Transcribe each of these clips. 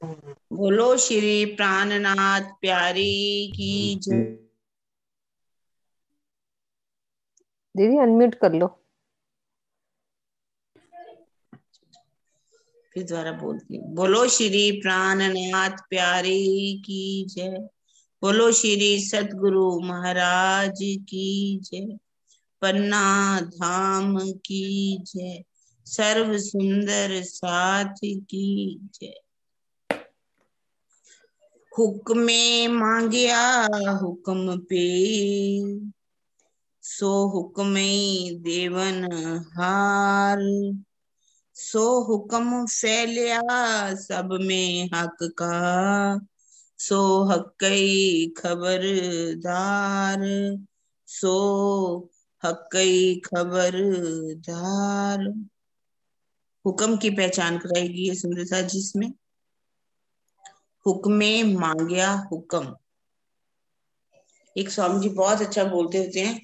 बोलो श्री प्राणनाथ प्यारी की जय। दीदी अनम्यूट कर लो। फिर दोबारा बोलती हूँ, बोलो श्री प्राणनाथ प्यारी की जय। बोलो श्री सतगुरु महाराज की जय। पन्ना धाम की जय। सर्व सुंदर साथ की जय। हुक्मे मांगया हुक्म पे, सो हुक्मे देवन हार। सो हुक्म फैलिया सब में हक का, सो हक्कई खबरदार। सो हक्कई खबरदार। हुक्म की पहचान कराएगी ये सुंदरता जिसमें हुक्मे मांगया हुक्म। एक स्वामी जी बहुत अच्छा बोलते होते हैं,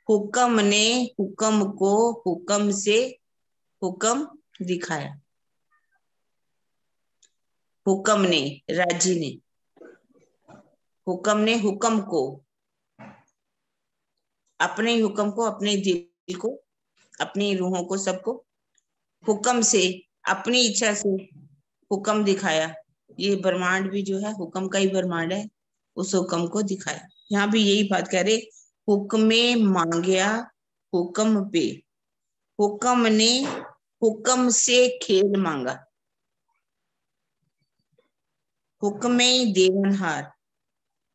हुक्म ने हुक्म को हुक्म से हुक्म दिखाया। हुक्म ने, राजी ने, हुक्म ने हुक्म को, अपने हुक्म को, अपने दिल को, अपनी रूहों को, सबको हुक्म से, अपनी इच्छा से हुक्म दिखाया। ये ब्रह्मांड भी जो है हुक्म का ही ब्रह्मांड है, उस हुक्म को दिखाया। यहाँ भी यही बात कह रहे, हुक्मे मांगया हुक्म पे। हुक्म ने हुक्म से खेल मांगा। हुक्म ही देवनहार,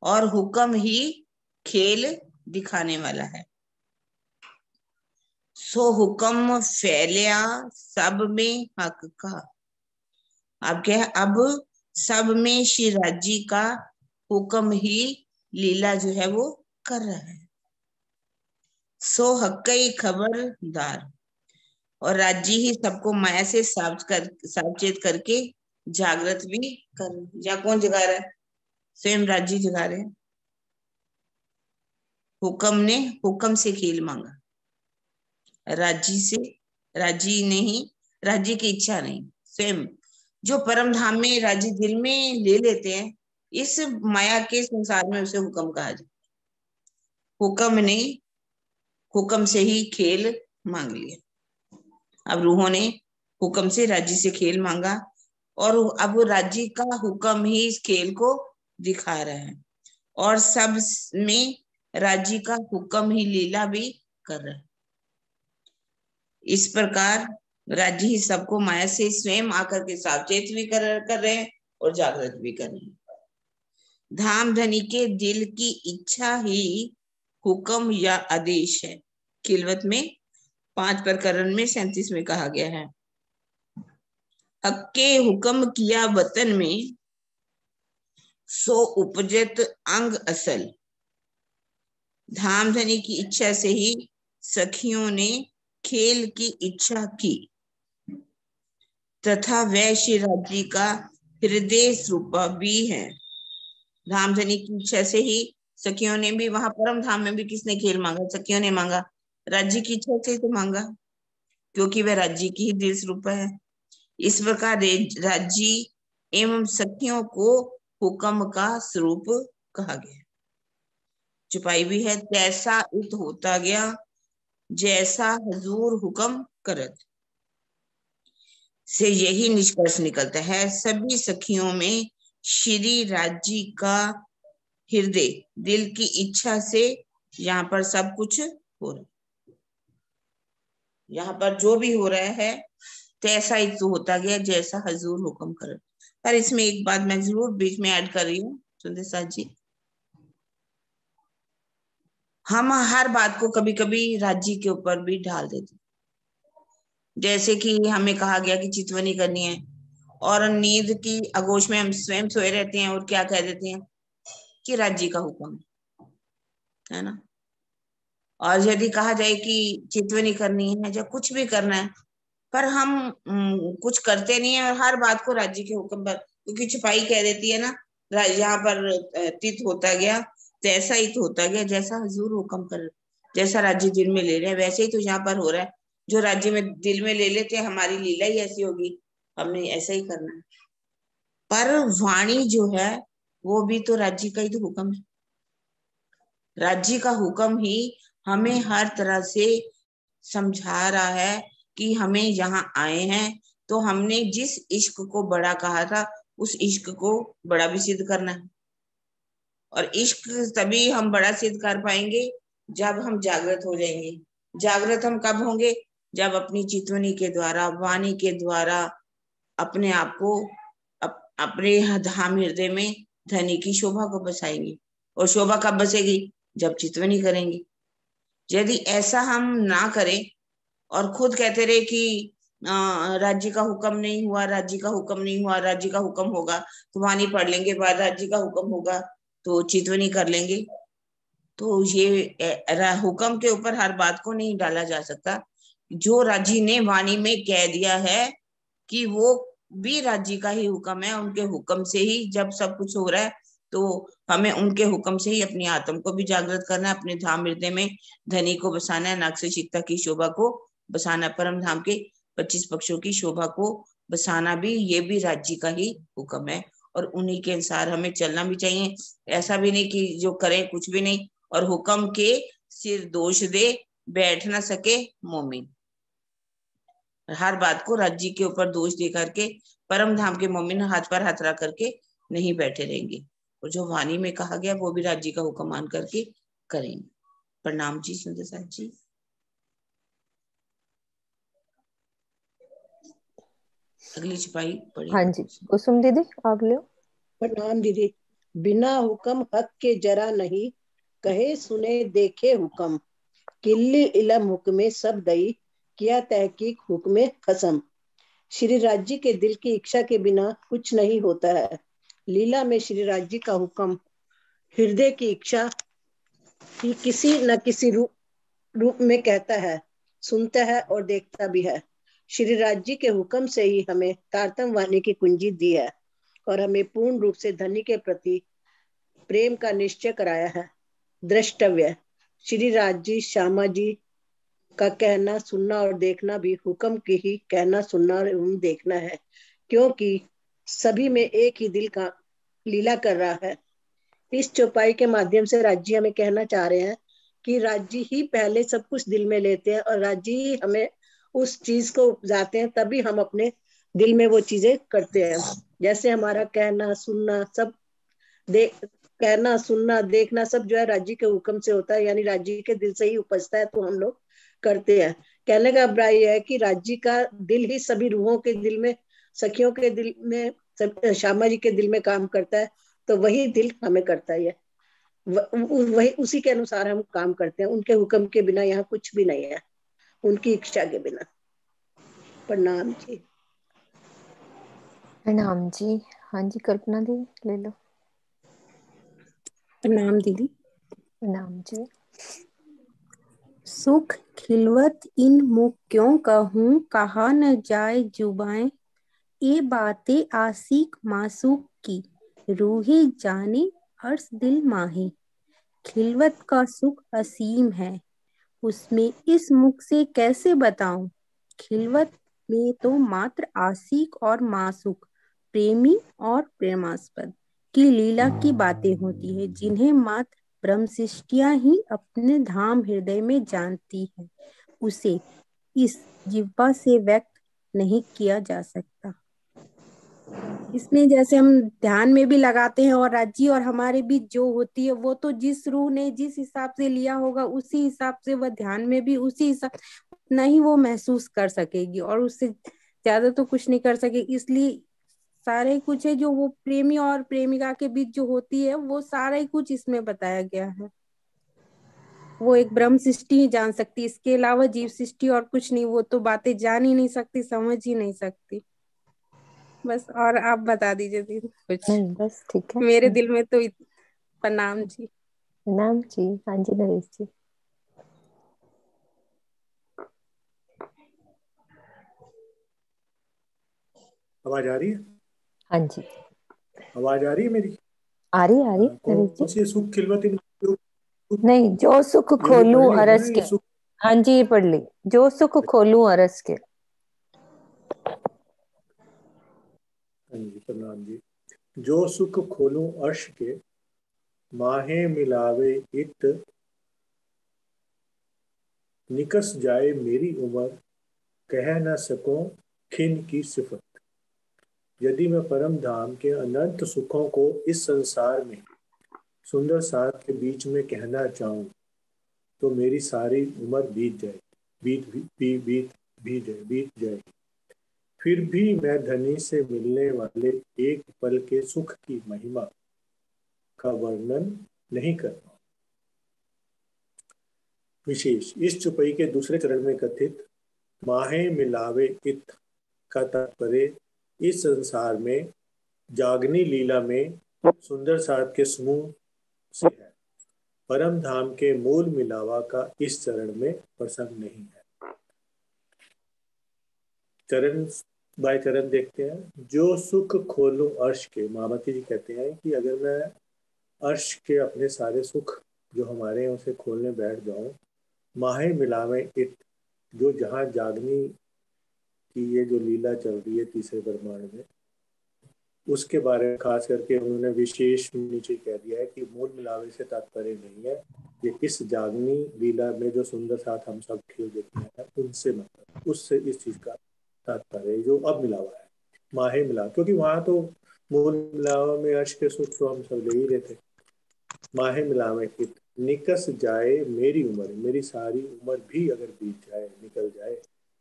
और हुक्म ही खेल दिखाने वाला है। सो हुक्म फैलिया सब में हक का। अब क्या है, अब सब में श्री राजी का हुक्म ही लीला जो है वो कर रहा है। सो हक्कई खबरदार, और राजी ही सबको माया से सावचेत करके जागृत भी कर। या कौन जगा रहा है? स्वयं राजी जगा रहे हैं। हुक्म ने हुक्म से खेल मांगा, राजी से, राजी नहीं, राजी की इच्छा नहीं, स्वयं जो परम धाम में राजी दिल में ले लेते हैं, इस माया के संसार में उसे हुक्म कहा जाए। हुक्म ने हुक्म से ही खेल मांग लिया। अब रूहों ने हुक्म से राजी से खेल मांगा, और अब वो राजी का हुक्म ही इस खेल को दिखा रहा है, और सब में राजी का हुक्म ही लीला भी कर रहा है। इस प्रकार राजी ही सबको माया से स्वयं आकर के सावचेत भी कर रहे हैं और जागृत भी कर रहे हैं। धाम धनी के दिल की इच्छा ही हुक्म या आदेश है। खिलवत में 5 प्रकरण में 37 में कहा गया है, हक्के हुक्म किया वतन में, सो उपजत अंग असल। धाम धनी की इच्छा से ही सखियों ने खेल की इच्छा की, तथा वह श्री राजी का हृदय स्वरूप भी है। धाम धनी की इच्छा से ही सखियों ने भी, वहां परम धाम में भी किसने खेल मांगा? सखियों ने मांगा। राज्य की इच्छा से तो मांगा, क्योंकि वह राज्य की ही दिल स्वरूप है। इस प्रकार राज्य एवं सखियों को हुक्म का स्वरूप कहा गया। छुपाई भी है, तैसा इत होता गया जैसा हजूर हुक्म करत। से यही निष्कर्ष निकलता है, सभी सखियों में श्री राज्य का हृदय, दिल की इच्छा से यहाँ पर सब कुछ हो रहा है। यहाँ पर जो भी हो रहा है तैसा ही तो होता गया जैसा हजूर हुक्म कर। पर इसमें एक बात मैं जरूर बीच में ऐड कर रही हूँ सुंदर साथ जी, हम हर बात को कभी कभी राज्य के ऊपर भी ढाल देते। जैसे कि हमें कहा गया कि चितवनी करनी है, और नींद की आगोश में हम स्वयं सोए रहते हैं और क्या कह देते हैं कि राज्य का हुक्म है ना। और यदि कहा जाए कि चितवनी करनी है या कुछ भी करना है, पर हम कुछ करते नहीं है, और हर बात को राज्य के हुक्म पर, क्योंकि छुपाई कह देती है ना, यहाँ पर तित होता गया तैसा ही तो होता गया जैसा हजूर हुक्म कर। जैसा राज्य दिल में ले रहे हैं वैसे ही तो यहाँ पर हो रहा है। जो राज्य में दिल में ले लेते हैं, हमारी लीला ही ऐसी होगी, हमने ऐसा ही करना है। पर वाणी जो है वो भी तो राज्य का ही तो हुक्म है। राज्य का हुक्म ही हमें हर तरह से समझा रहा है कि हमें यहाँ आए हैं तो हमने जिस इश्क को बड़ा कहा था उस इश्क को बड़ा भी सिद्ध करना है। और इश्क तभी हम बड़ा सिद्ध कर पाएंगे जब हम जागृत हो जाएंगे। जागृत हम कब होंगे? जब अपनी चितवनी के द्वारा, वाणी के द्वारा अपने आप को अपने धाम हृदय में धनी की शोभा को बसाएंगे। और शोभा कब बसेगी? जब चितवनी करेंगे। यदि ऐसा हम ना करें और खुद कहते रहे कि राज्य का हुक्म नहीं हुआ, राज्य का हुक्म नहीं हुआ, राज्य का हुक्म होगा तो वाणी पढ़ लेंगे, बाद राज्य का हुक्म होगा तो चितवनी कर लेंगे, तो ये हुक्म के ऊपर हर बात को नहीं डाला जा सकता। जो राज्य ने वाणी में कह दिया है कि वो भी राज्य का ही हुक्म है, उनके हुक्म से ही जब सब कुछ हो रहा है, तो हमें उनके हुक्म से ही अपनी आत्म को भी जागृत करना है, अपने धाम हृदय में धनी को बसाना है, नागशिकता की शोभा को बसाना, परम धाम के 25 पक्षों की शोभा को बसाना भी ये भी राज्य का ही हुक्म है। और उन्हीं के अनुसार हमें चलना भी चाहिए। ऐसा भी नहीं कि जो करें कुछ भी नहीं और हुक्म के सिर दोष दे बैठ ना सके मोमिन। हर बात को राज्य के ऊपर दोष दे करके परम धाम के मोमिन हाथ पर हाथ रख करके नहीं बैठे रहेंगे। और जो वाणी में कहा गया वो भी राज्य का हुक्म मान करके करेंगे। प्रणाम जी सुंदर साथ जी। अगली सिपाही पढ़ी। हाँ जी, कुसुम दीदी आप लो। प्रणाम दीदी। बिना हुक्म हक के जरा नहीं, कहे सुने देखे हुक्म, किल्ली इलम हुक्मे सब दई, किया तहकीक हुक्मे कसम। श्री राज्य के दिल की इच्छा के बिना कुछ नहीं होता है। लीला में श्री राज्य का हुक्म हृदय की इच्छा ही किसी न किसी रूप में कहता है, सुनता है और देखता भी है। श्री राज्य के हुक्म से ही हमें तारतम वाणी की कुंजी दी है और हमें पूर्ण रूप से धनी के प्रति प्रेम का निश्चय कराया है। द्रष्टव्य श्री राज्य श्यामा जी का कहना सुनना और देखना भी हुक्म की ही कहना सुनना और देखना है, क्योंकि सभी में एक ही दिल का लीला कर रहा है। इस चौपाई के माध्यम से राज्य हमें कहना चाह रहे हैं कि राज्य ही पहले सब कुछ दिल में लेते हैं और राज्य ही हमें उस चीज को उपजाते हैं, तभी हम अपने दिल में वो चीजें करते हैं। जैसे हमारा कहना सुनना सब कहना सुनना देखना सब जो है राज्य के हुक्म से होता है, यानी राज्य के दिल से ही उपजता है, तो हम लोग करते हैं। कहने का अभिप्राय है कि राज्य का दिल ही सभी रूहों के दिल में, सखियों के दिल में, श्यामा जी के दिल में काम करता है, तो वही दिल हमें करता है। वही उसी के अनुसार हम काम करते हैं। उनके हुक्म के बिना यहाँ कुछ भी नहीं है, उनकी इच्छा के बिना। प्रणाम जी। प्रणाम जी। हाँ जी, कल्पना दीदी ले लो। प्रणाम दीदी। प्रणाम जी। सुख खिलवत इन मुख क्यों कहूँ, कहा न जाए जुबाएं, ये बातें आशिक मासूक की, रूहे जाने अर्श दिल माही। खिलवत का सुख असीम है, उसमें इस मुख से कैसे बताऊं। खिलवत में तो मात्र आशिक और मासूक, प्रेमी और प्रेमास्पद की लीला की बातें होती है, जिन्हें मात्र ब्रह्म सृष्टियां ही अपने धाम हृदय में जानती है। उसे इस जिह्वा से व्यक्त नहीं किया जा सकता। इसमें जैसे हम ध्यान में भी लगाते हैं और राज्य और हमारे बीच जो होती है वो तो जिस रूह ने जिस हिसाब से लिया होगा उसी हिसाब से वह ध्यान में भी उसी हिसाब उतना ही वो महसूस कर सकेगी और उससे ज्यादा तो कुछ नहीं कर सकेगी। इसलिए सारे कुछ है जो वो प्रेमी और प्रेमिका के बीच जो होती है वो सारा ही कुछ इसमें बताया गया है। वो एक ब्रह्म सृष्टि ही जान सकती, इसके अलावा जीव सृष्टि और कुछ नहीं, वो तो बातें जान ही नहीं सकती, समझ ही नहीं सकती। बस और आप बता दीजिए दीदी कुछ। नहीं बस ठीक है। मेरे दिल में तो प्रणाम जी। प्रणाम जी। हाँ जी नरेश जी। आवाज आ रही है? हाँ जी आवाज आ रही है मेरी? आ रही नरेश कौन जी। सी सुख खिलवत नहीं, जो सुख ये भी खोलूं पढ़ ली है ना अरस ये के। सुख? हाँ जी ये पढ़ ली। जो सुख खोलूं अरस के। हाँ जी प्रणाम जी। जो सुख खोलूं अर्श के, माहे मिलावे इत, निकस जाए मेरी उम्र, कह न सकूं खिन की सिफत। यदि मैं परम धाम के अनंत सुखों को इस संसार में सुंदर साथ के बीच में कहना चाहूं, तो मेरी सारी उम्र बीत जाए, बीत जाए। फिर भी मैं धनी से मिलने वाले एक पल के सुख की महिमा का वर्णन नहीं कर पाऊं। विशेष इस चौपाई के दूसरे चरण में कथित माहे मिलावे इत का तात्पर्य इस संसार में जागनी लीला में सुंदर साथ के समूह से है। परम धाम के मूल मिलावा का इस चरण में प्रसंग नहीं है। चरण बाय चरण देखते हैं। जो सुख खोलूं अर्श के, महामती जी कहते हैं कि अगर मैं अर्श के अपने सारे सुख जो हमारे हैं उसे खोलने बैठ जाऊं, माहे मिलावे इत, जो जहां जागनी की ये जो लीला चल रही है तीसरे ब्रह्मांड में, उसके बारे में खास करके उन्होंने विशेष नीचे कह दिया है कि मूल मिलावे से तात्पर्य नहीं है, ये इस जागनी लीला में जो सुंदर साथ हम सब खेल देखते हैं उनसे मतलब, उससे इस चीज का तात्पर्य जो अब मिलावा है, माहे मिला, क्योंकि वहां तो मूल मिलावा में अर्श के सुख तो हम सब ले ही रहे थे। माहे मिलावे इत, निकस जाए मेरी उम्र, मेरी सारी उम्र भी अगर बीत जाए, निकल जाए,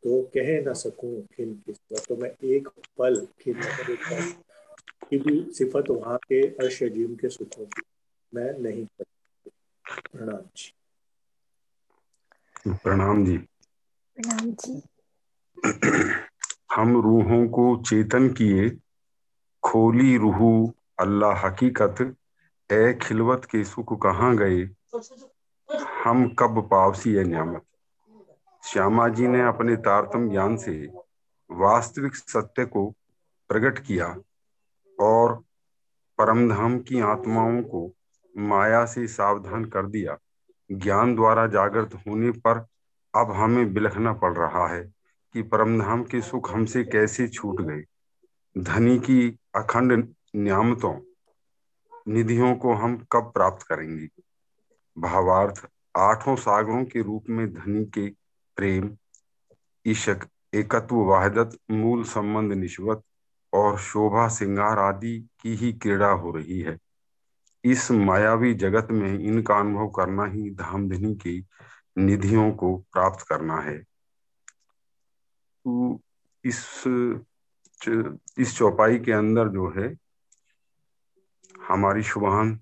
तो कह ना सकूं खिन किस, तो मैं एक पल खिन मतलब एक पल की भी सिफत वहां के अर्श अजीम के सुखों की मैं नहीं कर। प्रणाम जी। प्रणाम जी। प्रणाम जी। हम रूहों को चेतन किए, खोली रूह अल्लाह हकीकत, ए खिलवत के सुख कहाँ गए, हम कब पावसी ए न्यामत। श्यामा जी ने अपने तारतम ज्ञान से वास्तविक सत्य को प्रकट किया और परमधाम की आत्माओं को माया से सावधान कर दिया। ज्ञान द्वारा जागृत होने पर अब हमें बिलखना पड़ रहा है कि परमधाम के सुख हमसे कैसे छूट गए। धनी की अखंड नियामतों निधियों को हम कब प्राप्त करेंगे। भावार्थ, आठों सागरों के रूप में धनी के प्रेम, इशक, एकत्व, वाहिदत, मूल संबंध, निश्वत और शोभा श्रृंगार आदि की ही क्रीड़ा हो रही है। इस मायावी जगत में इनका अनुभव करना ही धामधनी की निधियों को प्राप्त करना है। तो इस चौपाई के अंदर जो है हमारी शुभान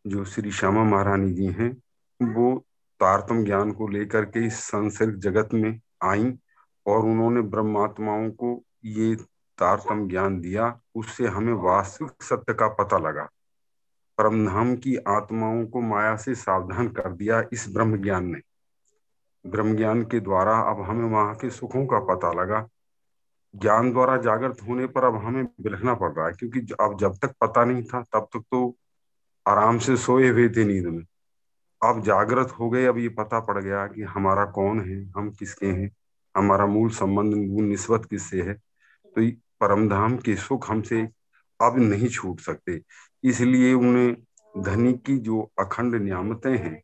जो श्री श्यामा महारानी जी हैं, वो तारतम ज्ञान को लेकर के इस सांसारिक जगत में आई और उन्होंने ब्रह्मात्माओं को ये तारतम ज्ञान दिया। उससे हमें वास्तविक सत्य का पता लगा। परमधाम की आत्माओं को माया से सावधान कर दिया इस ब्रह्म ज्ञान ने। ब्रह्म ज्ञान के द्वारा अब हमें वहां के सुखों का पता लगा। ज्ञान द्वारा जागृत होने पर अब हमें बिलखना पड़ रहा है, क्योंकि अब जब तक पता नहीं था तब तक तो आराम से सोए हुए थे नींद में। अब जागृत हो गए, अब ये पता पड़ गया कि हमारा कौन है, हम किसके हैं, हमारा मूल संबंध, मूल निस्बत किससे है। तो परमधाम के सुख हमसे अब नहीं छूट सकते। इसलिए उन्हें धनी की जो अखंड नियामतें हैं,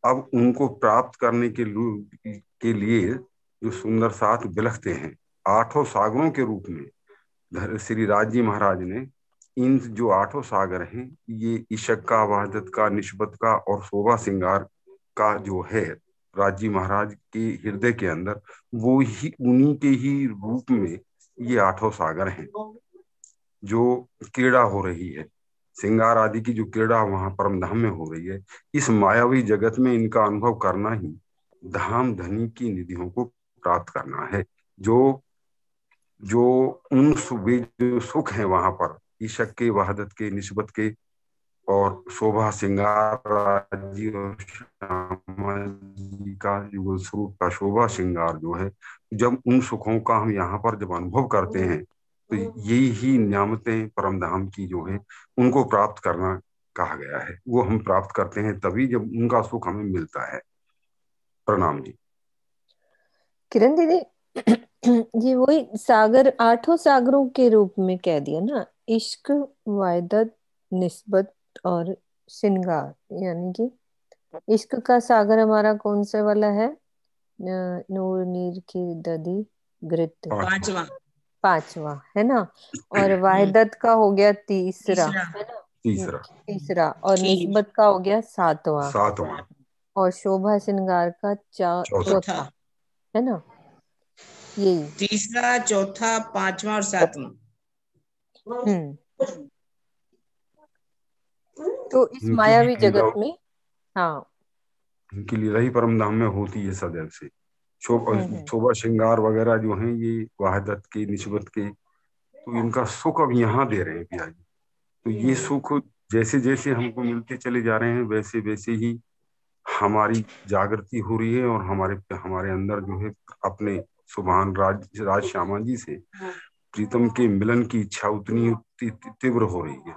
अब उनको प्राप्त करने के लिए जो सुंदर साथ बिलखते हैं आठों सागरों के रूप में। श्री राज जी महाराज ने इन जो आठों सागर हैं, ये इशक का, वाहदत का, निस्बत का और शोभा श्रृंगार का जो है राजी महाराज के हृदय के अंदर, वो ही उन्हीं के ही रूप में ये आठों सागर हैं जो क्रीड़ा हो रही है। श्रृंगार आदि की जो क्रीड़ा वहां परमधाम में हो रही है, इस मायावी जगत में इनका अनुभव करना ही धाम धनी की निधियों को प्राप्त करना है। जो जो उन जो सुख है वहां पर, ईशक के, वहदत के, निस्बत के और शोभा श्रृंगार जी और श्यामा जी का युगल स्वरूप का शोभा श्रृंगार जो है, जब उन सुखों का हम यहाँ पर जब अनुभव करते हैं, तो यही ही नियामतें परमधाम की जो है उनको प्राप्त करना कहा गया है। वो हम प्राप्त करते हैं तभी जब उनका सुख हमें मिलता है। प्रणाम जी। किरण दीदी, ये वही सागर आठों सागरों के रूप में कह दिया ना, इश्क, वायदत, निस्बत और श्रृंगार। यानी कि इश्क का सागर हमारा कौन से वाला है? नूर नीर की ददी गृत, पांचवा। पांचवा। पांचवा है ना। और हम्म, वायदत का हो गया तीसरा, तीसरा। है ना। तीसरा। तीसरा। और ठीक। निस्बत का हो गया सातवां। सातवां। और शोभा श्रृंगार का चौथा। चौथा। चौथा, है ना। यही। तीसरा, चौथा, पांचवा और सातवां। हम्म। तो इस इनकी ही मायावी लीला, जगत में, हाँ। इनकी लीला ही परम धाम में होती है सदैव से। शोभा हम्म। शोभा श्रृंगार वगैरह जो हैं ये वहादत के, निस्बत के, तो इनका सुख अब यहाँ दे रहे हैं पिया जी। तो ये सुख जैसे जैसे हमको मिलते चले जा रहे हैं वैसे वैसे ही हमारी जागृति हो रही है, और हमारे हमारे अंदर जो है अपने सुभान राज श्यामा जी से प्रीतम के मिलन की इच्छा उतनी तीव्र हो रही है।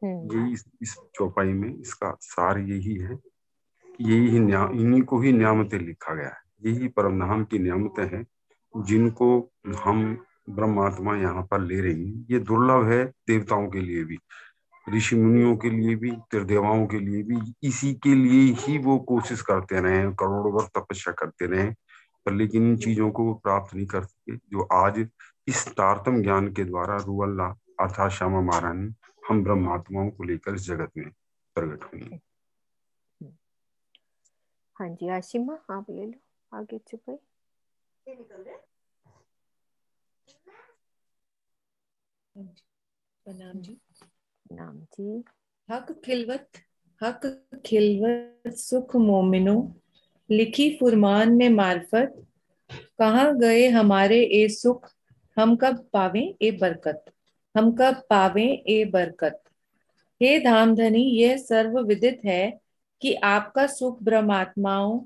यही इस चौपाई में इसका सार यही है कि यही इन्हीं को ही नियामतें लिखा गया है। यही परम धाम की नियामतें हैं जिनको हम ब्रह्मात्मा यहाँ पर ले रही हैं। ये दुर्लभ है देवताओं के लिए भी, ऋषि मुनियों के लिए भी, त्रिदेवाओं के लिए भी। इसी के लिए ही वो कोशिश करते रहे हैं, करोड़ों वर्ष तपस्या करते रहे, पर लेकिन इन चीजों को वो प्राप्त नहीं कर सके, जो आज इस तारतम ज्ञान के द्वारा रूअल्लाह अर्थात श्यामा महारानी हम ब्रह्मात्माओं को लेकर इस जगत में प्रकट हुई। हाँ जी, आशिमा आप ले लो आगे चुप। प्रणाम जी। नाम जी। हक खिलवत सुख मोमिनो, लिखी फुरमान में मार्फत, कहाँ गए हमारे ए सुख, हम कब पावें ए बरकत, हम कब पावें ए बरकत। हे धामधनी, यह सर्व विदित है कि आपका सुख ब्रह्मात्माओं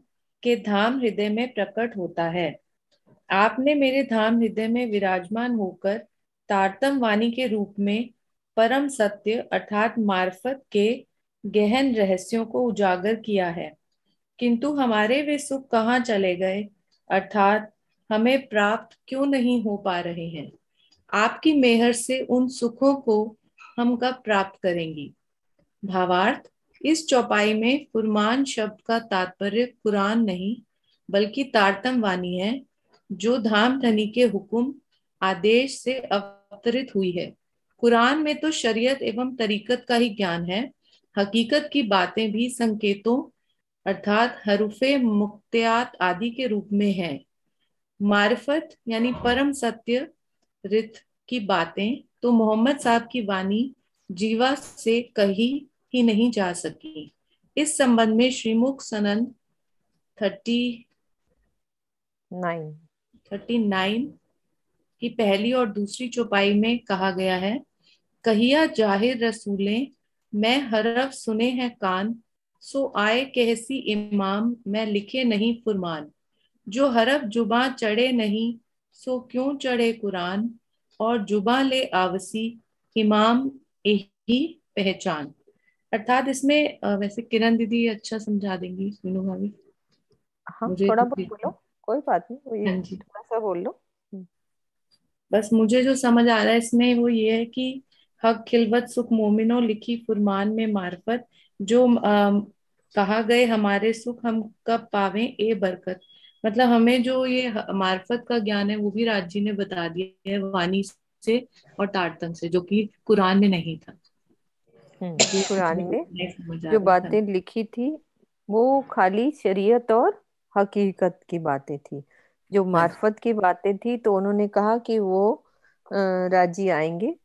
के धाम हृदय में प्रकट होता है। आपने मेरे धाम हृदय में विराजमान होकर तारतम वाणी के रूप में परम सत्य अर्थात मार्फत के गहन रहस्यों को उजागर किया है, किंतु हमारे वे सुख कहाँ चले गए, अर्थात हमें प्राप्त क्यों नहीं हो पा रहे हैं। आपकी मेहर से उन सुखों को हम कब प्राप्त करेंगी। भावार्थ, इस चौपाई में फुरमान शब्द का तात्पर्य कुरान नहीं बल्कि तारतम वाणी है, जो धाम धनी के हुक्म आदेश से अवतरित हुई है। कुरान में तो शरीयत एवं तरीकत का ही ज्ञान है, हकीकत की बातें भी संकेतों अर्थात हरूफे मुक्तियात आदि के रूप में है। मारिफत यानी परम सत्य रित की बातें तो मोहम्मद साहब की वाणी जीवा से कही ही नहीं जा सकी। इस संबंध में श्रीमुख सनन 39 की पहली और दूसरी चौपाई में कहा गया है, कहिया जाहिर रसूलें मैं हरफ सुने हैं कान, सो आए कहसी इमाम मैं लिखे नहीं फुरमान, जो हरफ जुबां चढ़े नहीं सो क्यों चढ़े कुरान, और जुबां ले आवसी इमाम यही पहचान। अर्थात इसमें वैसे किरण दीदी अच्छा समझा देंगी, मीनू भाभी। हाँ, मुझे थोड़ा तो बहुत बोलो, कोई बात नहीं, वही हाँ जी, थोड़ा सा बोल लो। बस मुझे जो समझ आ रहा है इसमें वो ये है कि हक खिलवत सुख मोमिनो, लिखी फुरमान में मार्फत, जो कहा गए हमारे सुख हम कब पावें ए बरकत। मतलब हमें जो ये मार्फत का ज्ञान है वो भी राज जी ने बता दिया है वाणी से और तारतम से, जो कि कुरान में नहीं था। ये कुरान मुझे में नहीं समझ आ जो रहा था। बातें लिखी थी वो खाली शरीयत और हकीकत की बातें थी। जो हाँ जी, मार्फत की बातें थी तो उन्होंने कहा कि वो राजी आएंगे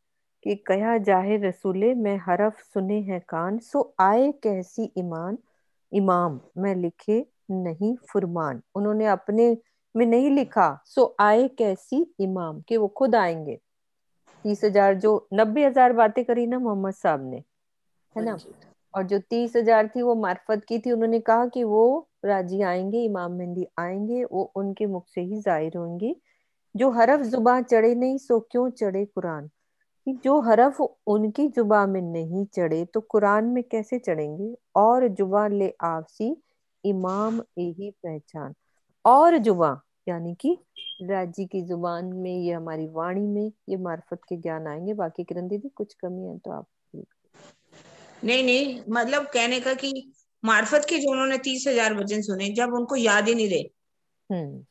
कि कया जाहे रसूले मैं हरफ सुने हैं कान, सो आए कैसी ईमान इमाम मैं लिखे नहीं फुरमान। उन्होंने अपने में नहीं लिखा, सो आए कैसी इमाम, कि वो खुद आएंगे। 30,000 जो 90,000 बातें करी ना मोहम्मद साहब ने, है हाँ ना। जी, और जो 30,000 थी वो मार्फत की थी। उन्होंने कहा कि वो राजी आएंगे, इमाम मेहंदी आएंगे, वो उनके मुख से ही जाहिर होंगी। जो हरफ जुबां चढ़े नहीं सो क्यों चढ़े कुरान, कि जो हरफ उनकी जुबां में नहीं चढ़े तो कुरान में कैसे चढ़ेंगे। और जुबां ले आवसी इमाम यही पहचान। और जुबां यानी कि राजी की जुबान में, ये हमारी वाणी में, ये मार्फत के ज्ञान आएंगे। बाकी किरण दीदी कुछ कमी है तो आप। नहीं नहीं, मतलब कहने का कि मार्फत के जो उन्होंने 30,000 वचन सुने, जब उनको याद ही नहीं रहे हम्म।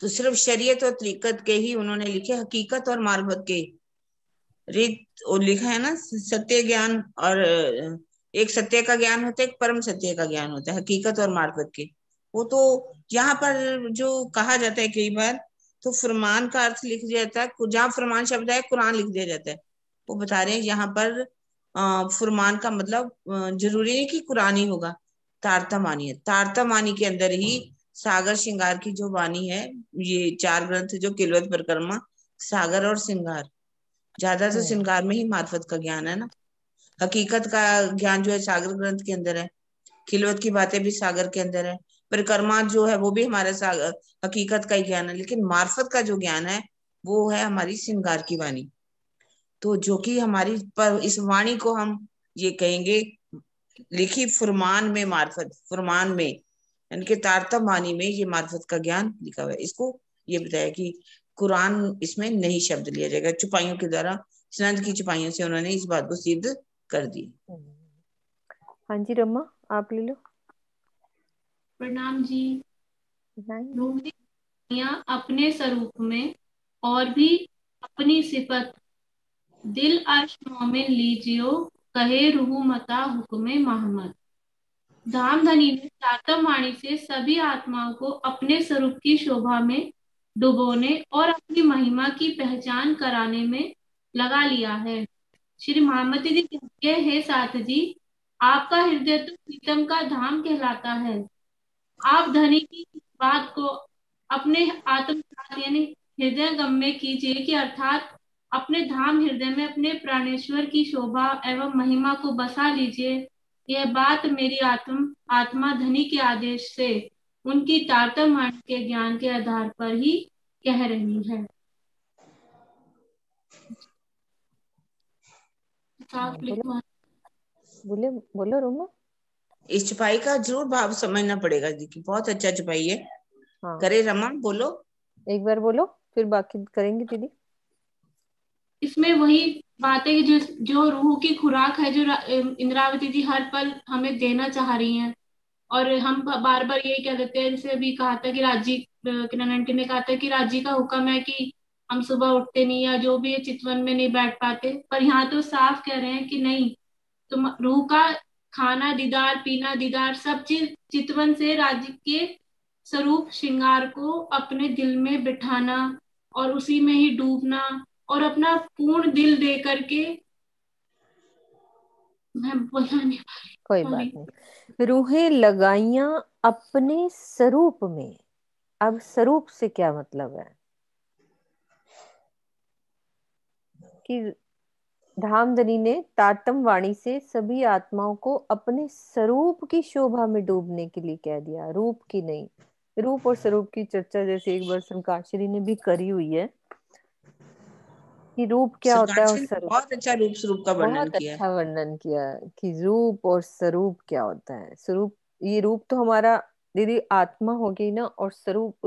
तो सिर्फ शरीयत और तरीकत के ही उन्होंने लिखे, हकीकत और मार्फत के रीत और लिखा है ना, सत्य ज्ञान और एक सत्य का ज्ञान होता है, एक परम सत्य का ज्ञान होता है, हकीकत और मार्फत के। वो तो यहाँ पर जो कहा जाता है कई बार, तो फरमान का अर्थ लिख दिया जाता है, जहाँ फरमान शब्द है कुरान लिख दिया जाता है। वो बता रहे हैं यहाँ पर फरमान का मतलब जरूरी नहीं कि कुरान ही होगा, तारतमानी है। तारतमानी के अंदर ही सागर श्रृंगार की जो वाणी है, ये 4 ग्रंथ जो किलवत परिक्रमा, सागर और श्रृंगार, ज्यादा तो श्रृंगार में ही मार्फत का ज्ञान है ना। हकीकत का ज्ञान जो है सागर ग्रंथ के अंदर है, खिलवत की बातें भी सागर के अंदर है, परिक्रमा जो है वो भी हमारा सागर हकीकत का ही ज्ञान है। लेकिन मार्फत का जो ज्ञान है वो है हमारी श्रृंगार की वाणी। तो जो कि हमारी पर इस वाणी को हम ये कहेंगे लिखी फुरमान में मार्फत, फुरमान में इनके तारतम वाणी में ये मार्फत का ज्ञान लिखा हुआ है। इसको ये बताया कि कुरान इसमें नहीं शब्द लिया जाएगा, चुपाइयों के द्वारा, सनद की चुपाइयों से उन्होंने इस बात को सिद्ध कर दी। हाँ जी रमा, आप ले लो। प्रणाम जी। नहीं। रूही अपने स्वरूप में और भी अपनी सिफत, दिल अर्श मोमिन लीजियो, कहे रूह मता हुक्मे मोहम्मद। धामधनी ने तातम वाणी से सभी आत्माओं को अपने स्वरूप की शोभा में डुबोने और अपनी महिमा की पहचान कराने में लगा लिया है। श्री महामती जी कहते हैं, साथ जी आपका हृदय तो प्रीतम का धाम कहलाता है। आप धनी की इस बात को अपने आत्मसात यानी हृदय गम में कीजिए कि अर्थात अपने धाम हृदय में अपने प्राणेश्वर की शोभा एवं महिमा को बसा लीजिए। यह बात मेरी आत्मा धनी के आदेश से उनकी तारतम वाणी के ज्ञान के आधार पर ही कह रही है। साफ लिखवा। बोलो रोमा। इस छुपाई का जरूर भाव समझना पड़ेगा जी, की बहुत अच्छा छुपाई है। हाँ। करे रमा, बोलो एक बार बोलो, फिर बाकी करेंगे दीदी। इसमें वही बात है कि जो रूह की खुराक है, जो इंद्रावती जी हर पल हमें देना चाह रही हैं, और हम बार बार यही कह देते हैं। जैसे अभी कहा था कि राजी किरण आंटी ने कहा था कि राजी का हुक्म है कि हम सुबह उठते नहीं या जो भी है चितवन में नहीं बैठ पाते, पर यहाँ तो साफ कह रहे हैं कि नहीं, तुम रूह का खाना दीदार, पीना दीदार, सब चीज चितवन से राजी के स्वरूप श्रृंगार को अपने दिल में बिठाना और उसी में ही डूबना और अपना पूर्ण दिल दे करके, मैं बोला नहीं, कोई बात नहीं। रूहें लगाइयां अपने स्वरूप में। अब स्वरूप से क्या मतलब है कि धामधनी ने तातम वाणी से सभी आत्माओं को अपने स्वरूप की शोभा में डूबने के लिए कह दिया, रूप की नहीं। रूप और स्वरूप की चर्चा जैसे एक बार संकाशरी ने भी करी हुई है कि रूप क्या होता है और स्वरूप। बहुत अच्छा रूप स्वरूप का वर्णन बहुत किया है। अच्छा वर्णन किया कि रूप और स्वरूप क्या होता है। स्वरूप, ये रूप तो हमारा दीदी आत्मा हो गई ना, और स्वरूप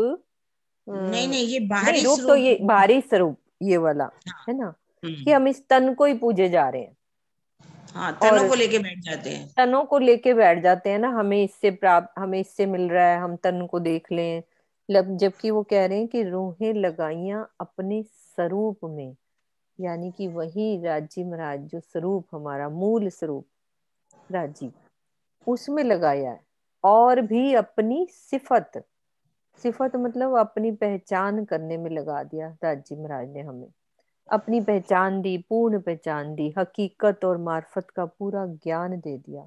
नहीं नहीं, ये नहीं, बाहरी रूप तो ये बाहरी स्वरूप ये वाला है ना, कि हम इस तन को ही पूजे जा रहे हैं। हाँ, तनों और को लेके बैठ जाते हैं, तनों को लेके बैठ जाते हैं ना, हमें इससे प्राप्त, हमें इससे मिल रहा है, हम तन को देख लें। जबकि वो कह रहे हैं कि रूहें लगाइयां अपने स्वरूप में, यानी कि वही राजी महाराज जो स्वरूप हमारा मूल स्वरूप राजी, उसमें लगाया है। और भी अपनी सिफत, सिफत मतलब अपनी पहचान करने में लगा दिया। राजी महाराज ने हमें अपनी पहचान दी, पूर्ण पहचान दी, हकीकत और मार्फत का पूरा ज्ञान दे दिया।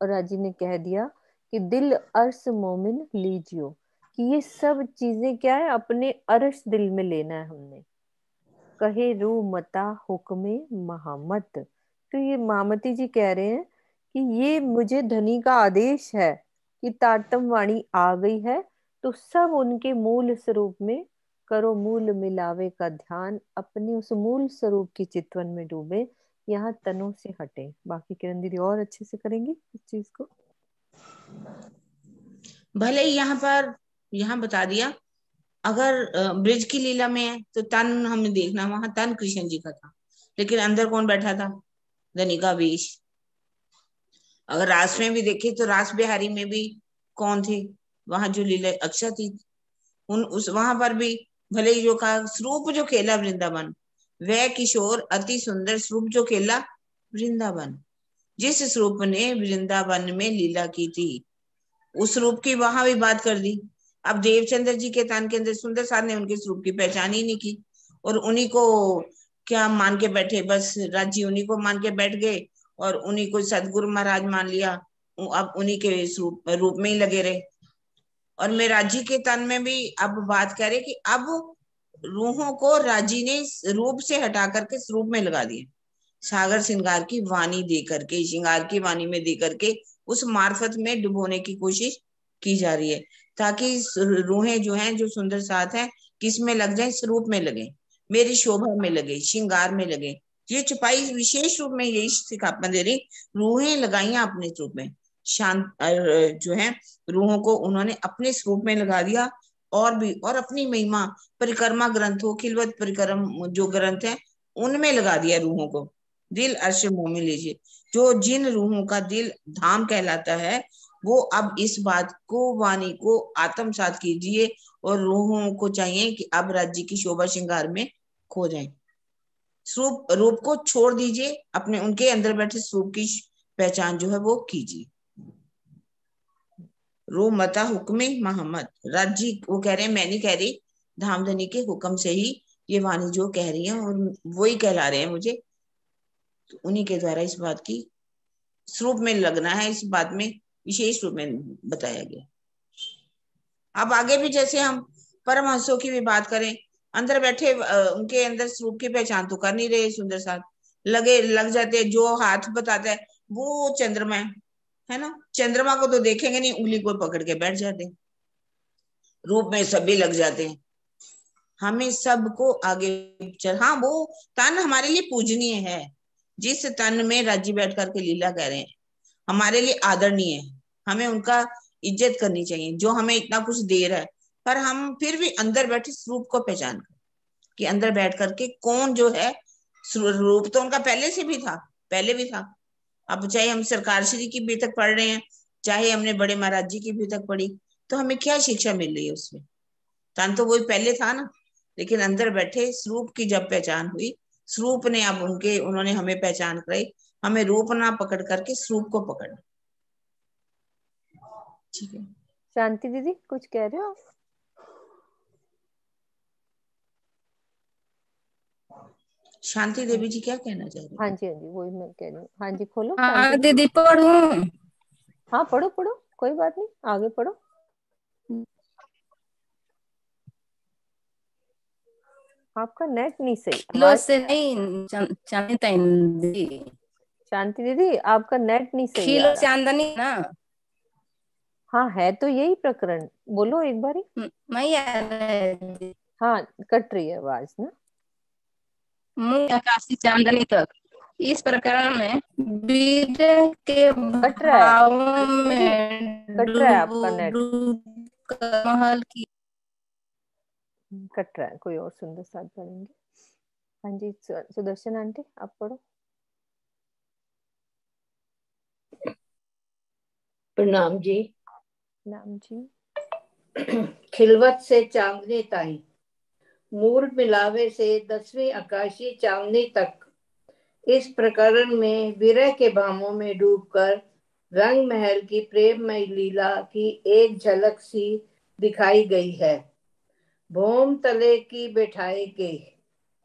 और राजी ने कह दिया कि दिल अर्श मोमिन लीजियो, कि ये सब चीजें क्या है, अपने अर्श दिल में लेना है हमने। कहे रू मता हुक्मे महामत, तो ये महामती जी कह रहे हैं कि ये मुझे धनी का आदेश है कि तारतम वाणी आ गई है, तो सब उनके मूल स्वरूप में करो, मूल मिलावे का ध्यान, अपने उस मूल स्वरूप की चितवन में डूबे, यहाँ तनों से हटे। बाकी किरण दीदी और अच्छे से करेंगी इस चीज को। भले ही यहाँ पर यहाँ बता दिया अगर ब्रिज की लीला में है तो तन हमें देखना, वहां तन कृष्ण जी का था, लेकिन अंदर कौन बैठा था? धनिका वेश। अगर रास में भी देखे तो रास बिहारी में भी कौन थे? वहां जो लीला अक्षय थी, उस वहां पर भी भले ही जो कहा स्वरूप जो खेला वृंदावन, वह किशोर अति सुंदर स्वरूप जो खेला वृंदावन। जिस स्वरूप ने वृंदावन में लीला की थी, उस रूप की वहां भी बात कर दी। अब देवचंद्र जी के तन के अंदर सुंदर साध ने उनके स्वरूप की पहचान ही नहीं की, और उन्हीं को क्या मान के बैठे, बस राज्य उन्हीं को मान के बैठ गए और उन्हीं को सदगुरु महाराज मान लिया। अब उन्हीं के रूप में ही लगे रहे। और मैं राजी के तन में भी अब बात करे कि अब रूहों को राजी ने रूप से हटा करके स्वरूप में लगा दिया, सागर श्रृंगार की वाणी दे करके, श्रृंगार की वाणी में दे करके उस मार्फत में डुबोने की कोशिश की जा रही है, ताकि रूहें जो हैं, जो सुंदर साथ हैं, किस में लग जाए? स्वरूप में लगे, मेरी शोभा में लगे, श्रृंगार में लगे। ये छुपाई विशेष रूप में यही सिखापन दे रही, रूहें लगाइया अपने स्वरूप में, शांत जो है रूहों को उन्होंने अपने स्वरूप में लगा दिया। और भी, और अपनी महिमा परिक्रमा ग्रंथों, खिलवत परिक्रम जो ग्रंथ है उनमें लगा दिया रूहों को। दिल अर्श मोह में लीजिए, जो जिन रूहों का दिल धाम कहलाता है, वो अब इस बात को, वाणी को आत्मसात कीजिए, और रूहों को चाहिए कि अब राज्य की शोभा श्रृंगार में खो जाए। स्वरूप रूप को छोड़ दीजिए, अपने उनके अंदर बैठे स्वरूप की पहचान जो है वो कीजिए। रो मता हुक्मे मोहम्मद, राज्य वो कह रहे हैं, मैं नहीं कह रही, धामधनी के हुक्म से ही ये वाणी जो कह रही है, और वही कहला रहे हैं मुझे, तो उन्हीं के द्वारा इस बात की स्वरूप में लगना है, इस बात में विशेष रूप में बताया गया। अब आगे भी जैसे हम परमहंसों की भी बात करें, अंदर बैठे उनके अंदर स्वरूप की पहचान तो कर नहीं रहे, सुंदर साथ लग जाते, जो हाथ बताता है वो चंद्रमा है ना, चंद्रमा को तो देखेंगे नहीं, उंगली को पकड़ के बैठ जाते, रूप में सभी लग जाते हैं। हमें सबको आगे चल, हाँ वो तन हमारे लिए पूजनीय है, जिस तन में राज्य बैठ करके लीला कह रहे हैं हमारे लिए आदरणीय है, हमें उनका इज्जत करनी चाहिए, जो हमें इतना कुछ दे रहा है। पर हम फिर भी अंदर बैठे स्वरूप को पहचान कर, कि अंदर बैठ करके कौन जो है, रूप तो उनका पहले से भी था, पहले भी था। अब चाहे हम सरकार श्री की भी तक पढ़ रहे हैं, चाहे हमने बड़े महाराज जी की भी तक पढ़ी, तो हमें क्या शिक्षा मिल रही है उसमें? तन तो वही पहले था ना, लेकिन अंदर बैठे स्वरूप की जब पहचान हुई, स्वरूप ने अब उन्होंने हमें पहचान कराई, हमें रूप ना पकड़ करके स्वरूप को पकड़ना। ठीक है शांति दीदी, कुछ कह रहे हो? शांति देवी जी क्या कहना चाह रही? हाँ जी, हाँ जी, वही मैं कह रही हूँ। हाँ जी, खोलो। हाँ दीदी पढ़ूं? हाँ पढ़ो पढ़ो, कोई बात नहीं, आगे पढ़ो। आपका नेट नहीं सही, लो से नहीं चांदनी शांति दीदी, आपका नेट नहीं सही खिलो चांदनी ना। हाँ है तो यही प्रकरण, बोलो एक बारी। हाँ कट रही है आवाज ना। मुंह आकाशी चांदनी तक, इस प्रकरण में वीर के भावों में कट रहा है आपका नेट, महल की कट रहा है। कोई और सुंदर साथ पढ़ेंगे। हाँ जी सुदर्शन आंटी, आप पढ़ो। प्रणाम जी। नाम जी। खिलवत से चांदनी ताई, मूल मिलावे से 10वीं आकाशी चांदनी तक, इस प्रकरण में विरह के भावों में डूबकर रंग महल की प्रेममय लीला की एक झलक सी दिखाई गई है। भोम तले की बैठाए के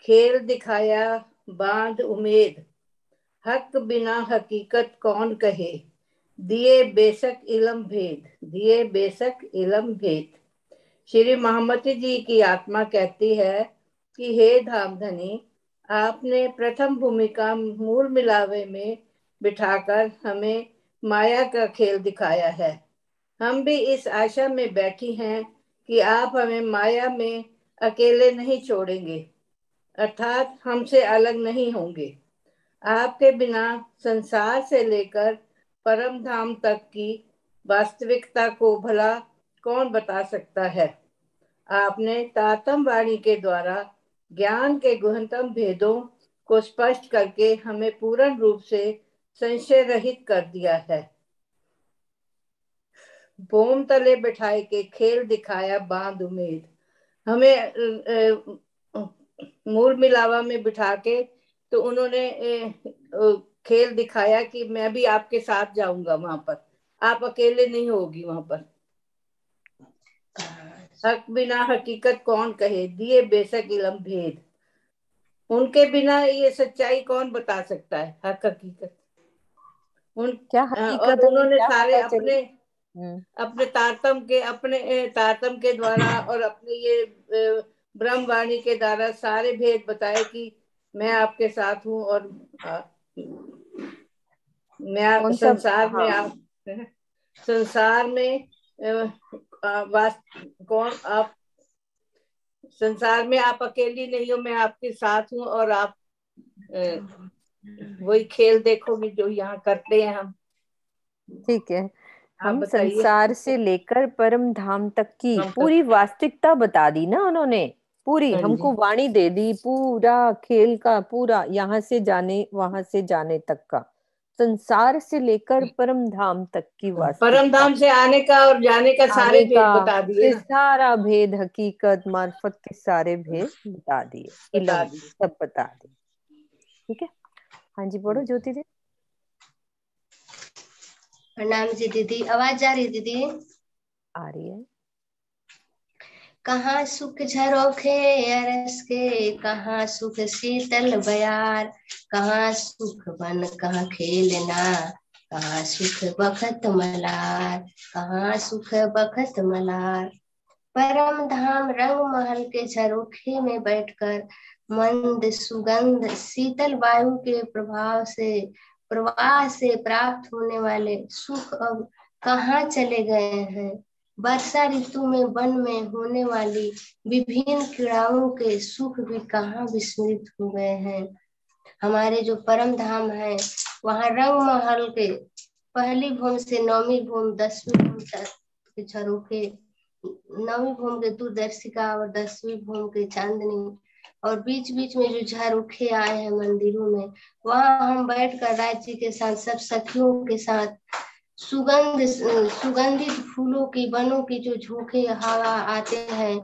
खेल दिखाया बांध उम्मीद, हक बिना हकीकत कौन कहे, दिए बेशक इलम भेद, दिए बेशक इलम भेद। श्री महामती जी की आत्मा कहती है कि हे धामधनी, आपने प्रथम भूमिका मूल मिलावे में बिठाकर हमें माया का खेल दिखाया है। हम भी इस आशा में बैठी हैं कि आप हमें माया में अकेले नहीं छोड़ेंगे, अर्थात हमसे अलग नहीं होंगे। आपके बिना संसार से लेकर परम धाम तक की वास्तविकता को भला कौन बता सकता है। आपने तातम वाणी के द्वारा ज्ञान के गहनतम भेदों को स्पष्ट करके हमें पूर्ण रूप से संशय रहित कर दिया है। बोम तले बैठाए के खेल दिखाया बांध उम्मीद। हमें मूल मिलावा में बिठा के तो उन्होंने खेल दिखाया कि मैं भी आपके साथ जाऊंगा वहां पर, आप अकेले नहीं होगी वहां पर। हक बिना हकीकत कौन कहे, दिए बेशक इलम भेद। उनके बिना ये सच्चाई कौन बता सकता है, हक हकीकत। क्या और हकीकत हमें उन्होंने क्या सारे पता चली? अपने तारतम के द्वारा और अपने ये ब्रह्मवाणी के द्वारा सारे भेद बताए कि मैं आपके साथ हूँ और मैं कौन सा? संसार में हाँ, आप संसार में कौन आप संसार में आप अकेली नहीं हो, मैं आपके साथ हूँ और आप वही खेल देखोगे जो यहाँ करते हैं हम। ठीक है। आप हम बताइए। संसार से लेकर परम धाम तक की हम पूरी वास्तविकता बता दी ना उन्होंने, पूरी हाँ हमको जी, वाणी दे दी, पूरा खेल का, पूरा यहाँ से जाने वहां से जाने तक का, संसार से लेकर परम धाम तक की परम वास्तविकता, धाम से आने का और जाने का सारे आने का, भेद बता दिए फिर ना, सारा भेद, हकीकत मार्फत के सारे भेद बता दिए, बता इलम दिए। सब बता दिए। ठीक है, हाँ जी, पढ़ो ज्योति जी। प्रणाम जी दीदी, आवाज जा रही दीदी? आ रही है। कहाँ सुख झरोखे अरस के, कहाँ सुख शीतल बयार, कहाँ सुख बन कहाँ खेलना, कहाँ सुख बखत मलार, कहाँ सुख बखत मलार। परम धाम रंग महल के झरोखे में बैठकर मंद सुगंध शीतल वायु के प्रवाह से प्राप्त होने वाले सुख अब कहाँ चले गए हैं। वर्षा ऋतु में वन में होने वाली विभिन्न क्रीड़ाओं के सुख भी कहाँ विस्मृत हो गए हैं। हमारे जो परम धाम है वहाँ रंग महल के पहली भूम से नौवीं भूम 10वीं भूम तक के झरोखे, 9वीं भूम के दूरदर्शिका और 10वीं भूम के चांदनी, और बीच बीच में जो झरोखे आए हैं मंदिरों में, वहाँ हम बैठकर राज्य के साथ सब सखियों के साथ सुगंधित फूलों की वनों की जो झोंके हवा आते हैं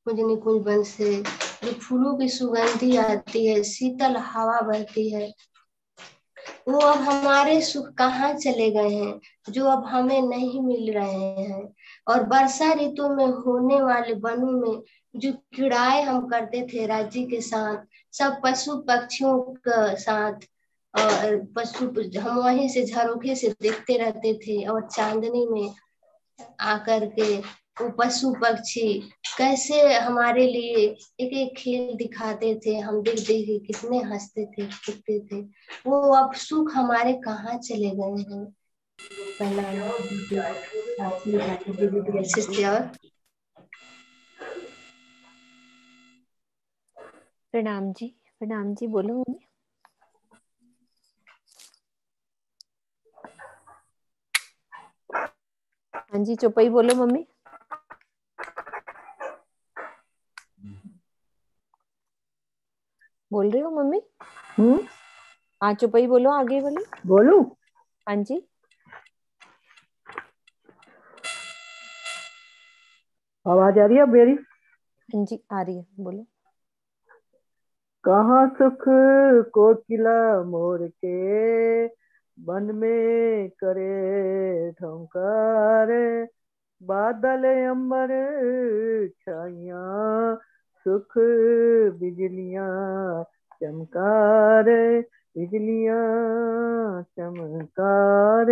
कुंज निकुंज वन से, जो फूलों की सुगंधी आती है, शीतल हवा बहती है, वो अब हमारे सुख कहाँ चले गए हैं, जो अब हमें नहीं मिल रहे हैं। और वर्षा ऋतु में होने वाले वनों में जो क्रीड़ाएं हम करते थे राज्य के साथ, सब पशु पक्षियों के साथ, और पशु हम वहीं से झरोखे से देखते रहते थे, और चांदनी में आकर के वो पशु पक्षी कैसे हमारे लिए एक एक खेल दिखाते थे, हम देख देख के कितने हंसते थे, सीखते थे। वो अब सुख हमारे कहाँ चले गए हैं। प्रणाम जी, प्रणाम जी, बोलो मम्मी। हाँ जी, चौपाई बोलो मम्मी। बोल रही हो मम्मी? हाँ, चौपाई बोलो, आगे बोलो। बोलू? हाँ जी, आवाज आ रही है मेरी? हाँ जी, आ रही है, बोलो। कहाँ सुख कोकिला मोर के, वन में करे ठोंकार, बादल अंबर छाइया, सुख बिजलियां चमकार, बिजलियां चमकार।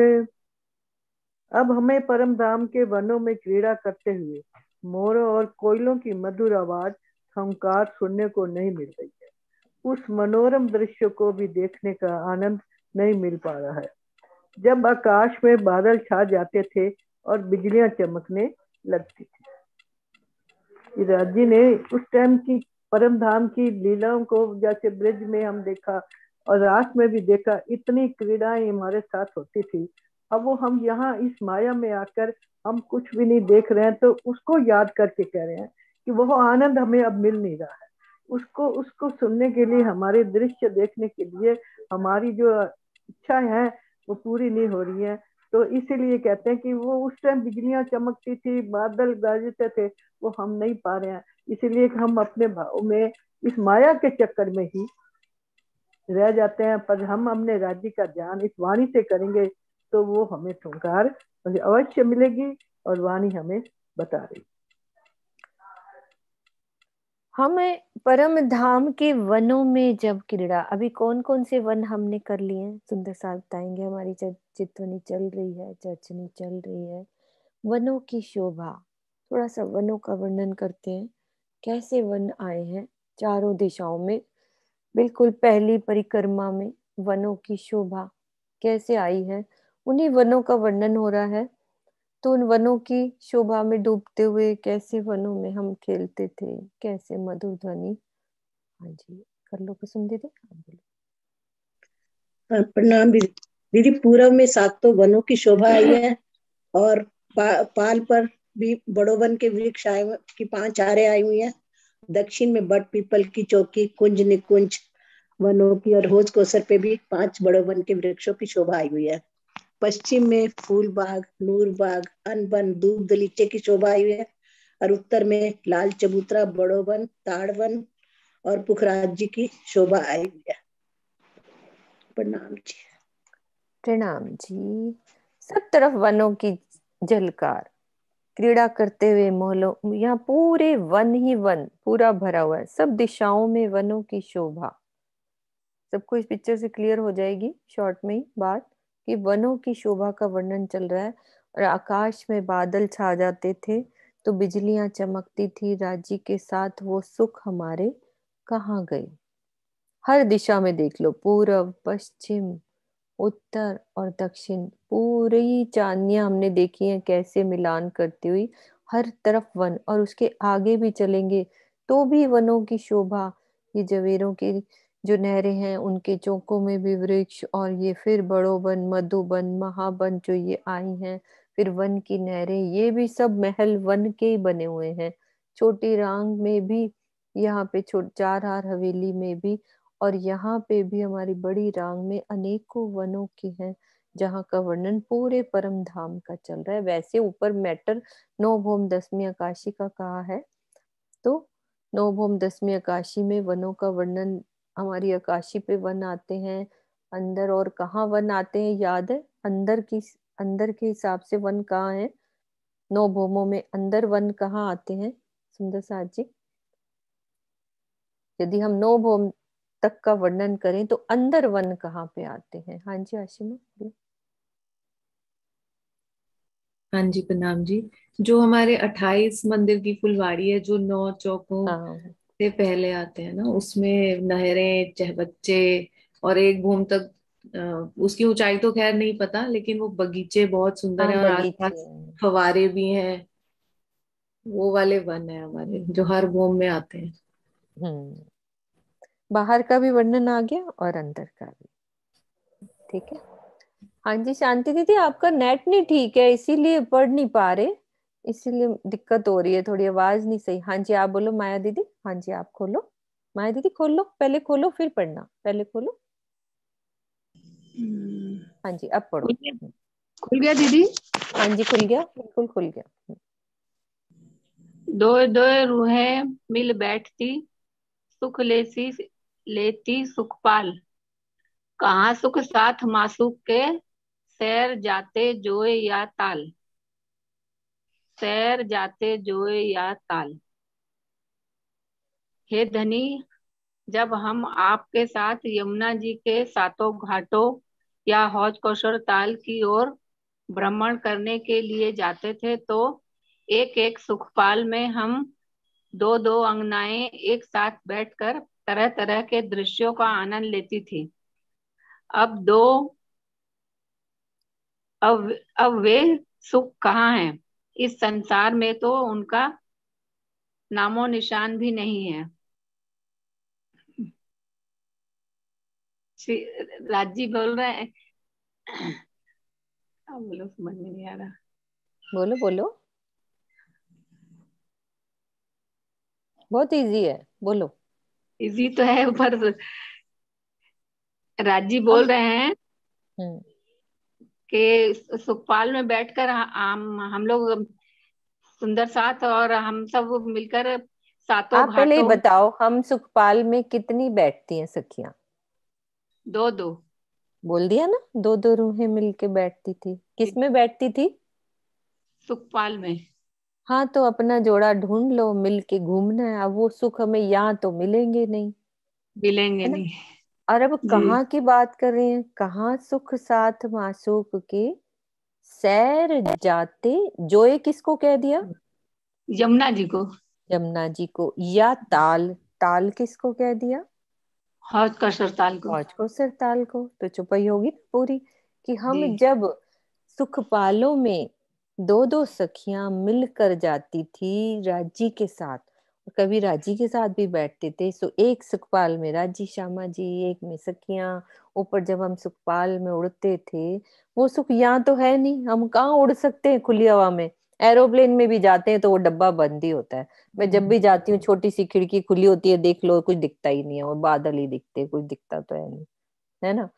अब हमें परम धाम के वनों में क्रीड़ा करते हुए मोरों और कोयलों की मधुर आवाज हमकार सुनने को नहीं मिल रही है। उस मनोरम दृश्य को भी देखने का आनंद नहीं मिल पा रहा है। जब आकाश में बादल छा जाते थे और बिजलियां चमकने लगती थी। राजी ने उस टाइम की परम धाम की लीलाओं को, जैसे ब्रिज में हम देखा और रात में भी देखा, इतनी क्रीड़ाएं हमारे साथ होती थी। अब वो हम यहाँ इस माया में आकर हम कुछ भी नहीं देख रहे हैं, तो उसको याद करके कह रहे हैं कि वो आनंद हमें अब मिल नहीं रहा है। उसको उसको सुनने के लिए, हमारे दृश्य देखने के लिए हमारी जो इच्छा है वो पूरी नहीं हो रही है। तो इसीलिए कहते हैं कि वो उस टाइम बिजलियां चमकती थी, बादल गरजते थे, वो हम नहीं पा रहे हैं। इसीलिए हम अपने भाव में इस माया के चक्कर में ही रह जाते हैं। पर हम अपने राज्य का ध्यान इस वाणी से करेंगे तो वो हमें ठुंकार अवश्य मिलेगी, और वाणी हमें बता रही। हमें परम धाम के वनों में जब क्रीड़ा, अभी कौन कौन से वन हमने कर लिए हैं सुंदर साहब बताएंगे। हमारी चितवनी चल रही है, चर्चनी चल रही है। वनों की शोभा, थोड़ा सा वनों का वर्णन करते हैं। कैसे वन आए हैं चारों दिशाओं में, बिल्कुल पहली परिक्रमा में वनों की शोभा कैसे आई है, उन्हीं वनों का वर्णन हो रहा है। तो उन वनों की शोभा में डूबते हुए कैसे वनों में हम खेलते थे, कैसे मधुर ध्वनि। हाँ जी, कर लो कुसुम दीदी, हाँ बोलो। प्रणाम दीदी। पूर्व में सातों वनों की शोभा आई है, और पाल पर भी बड़ो वन के वृक्ष आए की 5 आरे आई हुई है। दक्षिण में बट पीपल की चौकी, कुंज निकुंज वनों की, और होज कोसर पे भी 5 बड़ो वन के वृक्षों की शोभा आई हुई है। पश्चिम में फूल बाग, नूर बाग, अनबन, दूब दलीचे की शोभा आई हुई है। और उत्तर में लाल चबूतरा, बड़ो वन, ताड़ वन और पुखराज जी की शोभा आई हुई है। प्रणाम जी। प्रणाम जी। सब तरफ वनों की झलकार, क्रीड़ा करते हुए मोहल्लों, यहाँ पूरे वन ही वन पूरा भरा हुआ है, सब दिशाओं में वनों की शोभा। सबको इस पिक्चर से क्लियर हो जाएगी शॉर्ट में ही बात, कि वनों की शोभा का वर्णन चल रहा है। और आकाश में बादल छा जाते थे तो बिजलियां चमकती थी, राज्य के साथ वो सुख हमारे कहाँ गए। हर दिशा में देख लो, पूरब पश्चिम उत्तर और दक्षिण, पूरी चांदनियां हमने देखी हैं कैसे मिलान करती हुई। हर तरफ वन, और उसके आगे भी चलेंगे तो भी वनों की शोभा। ये जवेरों की जो नहरें हैं उनके चौकों में भी वृक्ष, और ये फिर बड़ो वन, मधुबन, महाबन जो ये आई हैं, फिर वन की नहरें, ये भी सब महल वन के ही बने हुए हैं। छोटी रांग में भी, यहाँ पे चार हार हवेली में भी, और यहाँ पे भी हमारी बड़ी रांग में अनेकों वनों की हैं, जहाँ का वर्णन पूरे परम धाम का चल रहा है। वैसे ऊपर मैटर नौ भौम दसवीं आकाशी का कहा है, तो नौ भौम दसवीं आकाशी में वनों का वर्णन, हमारी आकाशी पे वन आते हैं अंदर, और कहाँ वन आते हैं याद है? अंदर के हिसाब से वन कहाँ है? नौ भौमों में अंदर वन कहाँ आते हैं सुंदर साथ जी? यदि हम नौ भौम तक का वर्णन करें तो अंदर वन कहाँ पे आते हैं? हाँ जी आशिमा। हाँ जी प्रणाम जी। जो हमारे 28 मंदिर की फुलवाड़ी है, जो 9 चौकों हाँ से पहले आते हैं ना, उसमें नहरें, चहबच्चे और एक भूम तक, उसकी ऊंचाई तो खैर नहीं पता, लेकिन वो बगीचे बहुत सुंदर हाँ हैं और बगीचे आसपास हैं। फवारे भी हैं। वो वाले वन है हमारे जो हर भूम में आते हैं। हम्म, बाहर का भी वर्णन आ गया और अंदर का भी, ठीक है। हाँ जी शांति दीदी, आपका नेट नहीं ठीक है इसीलिए पढ़ नहीं पा रहे, इसीलिए दिक्कत हो रही है, थोड़ी आवाज नहीं सही। हाँ जी आप बोलो माया दीदी। हाँ जी आप खोलो, माया दीदी खोल लो, पहले खोलो फिर पढ़ना, पहले खोलो। हाँ जी अब पढ़ो। खुल गया दीदी। हाँ जी खुल गया, बिल्कुल खुल गया। दो दो रूहें मिल बैठती, सुख लेती सुखपाल। कहाँ सुख साथ मासूक के, सैर जाते जोए या ताल। सैर जाते जोए या ताल। हे धनी, जब हम आपके साथ यमुना जी के सातों घाटों या हौज कौशल ताल की ओर भ्रमण करने के लिए जाते थे, तो एक एक सुखपाल में हम दो दो अंगनाएं एक साथ बैठकर तरह तरह के दृश्यों का आनंद लेती थी। अब दो अब वे सुख कहाँ हैं? इस संसार में तो उनका नामो निशान भी नहीं है। राजी बोल रहे हैं। अब बोलो, समझ में नहीं आ रहा। बोलो बोलो। बहुत इजी है, बोलो। इजी तो है, पर राजी बोल रहे हैं कि सुखपाल में बैठकर हम लोग सुंदर साथ और हम सब मिलकर सातों आप पहले ही घाटों। बताओ, हम सुखपाल में कितनी बैठती हैं सखियां? 2-2। बोल दिया ना, 2-2 रूहें मिलके बैठती थी। किस में बैठती थी? सुखपाल में। हाँ, तो अपना जोड़ा ढूंढ लो, मिलके घूमना है। अब वो सुख हमें यहाँ तो मिलेंगे नहीं, मिलेंगे है ना? नहीं। और अब जी। कहाँ की बात कर रहे हैं? कहाँ सुख साथ मासूक के सैर जाते। जोए किसको कह दिया? यमुना जी को। यमुना जी को। या ताल, ताल किसको कह दिया? हौज का सरताल को। हौज को सरताल को। तो चुपाई होगी पूरी कि हम जी। जब सुखपालों में 2-2 सखियां मिलकर जाती थी राजी के साथ, कभी राजी के साथ भी बैठते थे। सो एक सुखपाल में राजी श्यामा जी, एक में सखियां। ऊपर जब हम सुखपाल में उड़ते थे, वो सुख यहाँ तो है नहीं, हम कहाँ उड़ सकते हैं खुली हवा में। एरोप्लेन में भी जाते हैं तो वो डब्बा बंद ही होता है। मैं जब भी जाती हूँ, छोटी सी खिड़की खुली होती है, देख लो कुछ दिखता ही नहीं है, वो बादल ही दिखते हैं, कुछ दिखता तो है नहीं, है ना?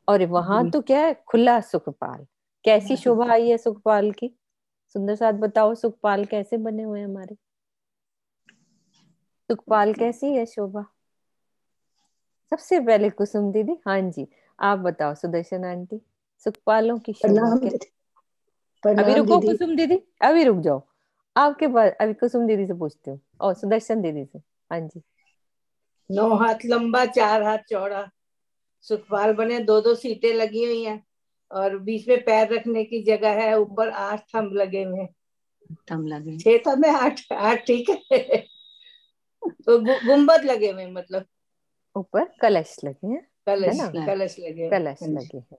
और वहां तो क्या है, खुला सुखपाल। कैसी शोभा आई है सुखपाल की? सुंदर साथ बताओ, सुखपाल कैसे बने हुए हैं हमारे? सुखपाल कैसी है शोभा? सबसे पहले कुसुम दीदी। हाँ जी, आप बताओ सुदर्शन आंटी, सुखपालों की शोभा प्रणाम क्या? दीदी। अभी प्रणाम रुको दीदी। कुसुम दीदी, अभी रुक जाओ। आपके बाद अभी कुसुम दीदी से पूछती हूँ, और सुदर्शन दीदी से। हाँ जी। 9 हाथ लंबा, 4 हाथ चौड़ा सुखपाल बने। 2-2 सीटें लगी हुई हैं और बीच में पैर रखने की जगह है। ऊपर 8 थंब लगे हुए हैं। थंब लगे 6 थंब है, 8 ठीक है। तो गुंबद लगे हुए हैं, मतलब ऊपर कलश लगे हैं, है ना? कलश लगे हैं। कलश हाँ जी। लगे हैं।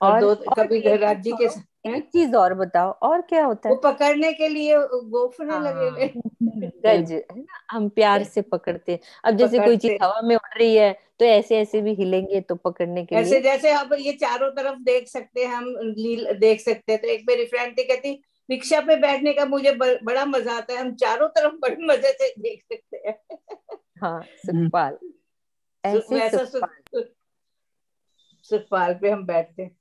और और कभी एक चीज राज्य के और, एक चीज और बताओ, और क्या होता वो है? पकड़ने के लिए गोफने लगे हुए हाँ, गज, है ना? हम प्यार से पकड़ते हैं। अब जैसे कोई चीज पकड़ते। हवा में उड़ रही है तो ऐसे ऐसे भी हिलेंगे तो पकड़ने के ऐसे लिए। जैसे अब ये चारों तरफ देख सकते हैं, हम देख सकते हैं। तो एक मेरी फ्रेंड थी, कहती रिक्शा पे बैठने का मुझे बड़ा मजा आता है, हम चारों तरफ बड़े मजे से देख सकते हैं। हाँ, सुखपाल, ऐसे वैसा सुखपाल, सुखपाल पे हम बैठते हैं।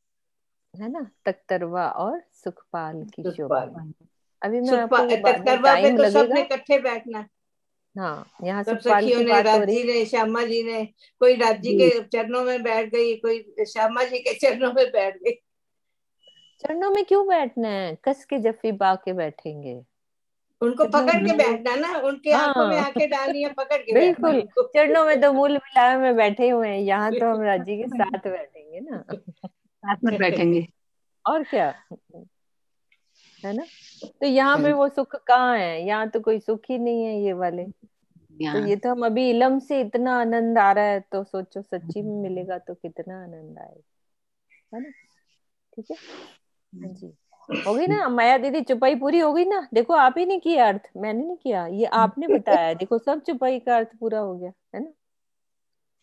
है ना? तख्तरवा और सुखपाल की शोभा। सुखपाल। अभी मैं आपको बाद में तख्तरवा पे टाइम तो सबने लगेगा। इकट्ठे बैठना। हाँ, यहाँ सब सुखपाल सखियों की ने, बात हो रही राजी ने, श्यामा जी ने, कोई राजी जी। के चरणों में बैठ गई, कोई श्यामा जी के चरणों में बैठ गई। चरणों में क्यों बैठना है? कस के जफ्फी पा के बैठेंगे। उनको चरणों पकड़ के में बैठना ना, उनके आंखों में हाँ आंखें डालनी है, पकड़ के बैठना बिल्कुल। उनको। चरणों में तो मूल मिलाए में बैठे हुए हैं, यहाँ तो हम राजी के साथ बैठेंगे ना। साथ में बैठेंगे। और क्या, है ना? तो यहाँ पे वो सुख कहाँ है? यहाँ तो कोई सुख ही नहीं है ये वाले। तो ये तो हम अभी इलम से इतना आनंद आ रहा है, तो सोचो सच्ची में मिलेगा तो कितना आनंद आएगा, है ना? ठीक है। हाँ जी, होगी ना माया दीदी? चुपाई पूरी हो गई ना? देखो, आप ही ने किया अर्थ, मैंने नहीं किया, ये आपने बताया। देखो, सब चुपाई का अर्थ पूरा हो गया, है ना?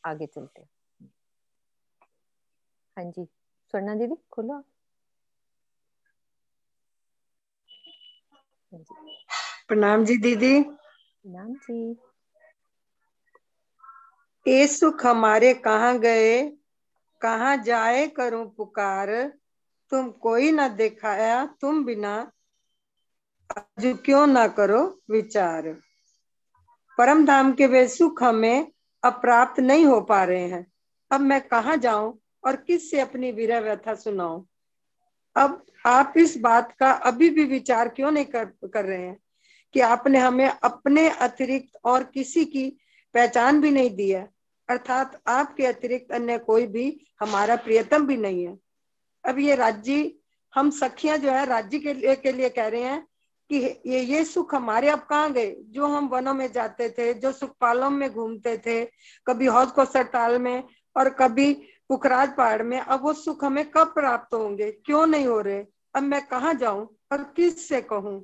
आगे चलते हैं। हाँ जी, स्वर्णा दीदी खोलो आप। हाँ जी। प्रणाम जी दीदी। प्रणाम जी। ए सुख हमारे कहाँ गए, कहाँ जाए करूं पुकार, तुम कोई न दिखाया तुम बिना, आज क्यों ना करो विचार। परम धाम के वे सुख हमें अब प्राप्त नहीं हो पा रहे हैं। अब मैं कहाँ जाऊं और किससे अपनी विरह व्यथा सुनाऊं। अब आप इस बात का अभी भी विचार क्यों नहीं कर रहे हैं कि आपने हमें अपने अतिरिक्त और किसी की पहचान भी नहीं दी है, अर्थात आपके अतिरिक्त अन्य कोई भी हमारा प्रियतम भी नहीं है। अब ये राज्य, हम सखियां जो है राज्य के लिए कह रहे हैं कि ये सुख हमारे अब कहाँ गए, जो हम वनों में जाते थे, जो सुखपालों में घूमते थे, कभी हौज को सरताल में और कभी पुखराज पहाड़ में, अब वो सुख हमें कब प्राप्त होंगे, क्यों नहीं हो रहे। अब मैं कहाँ जाऊं और किससे कहूं।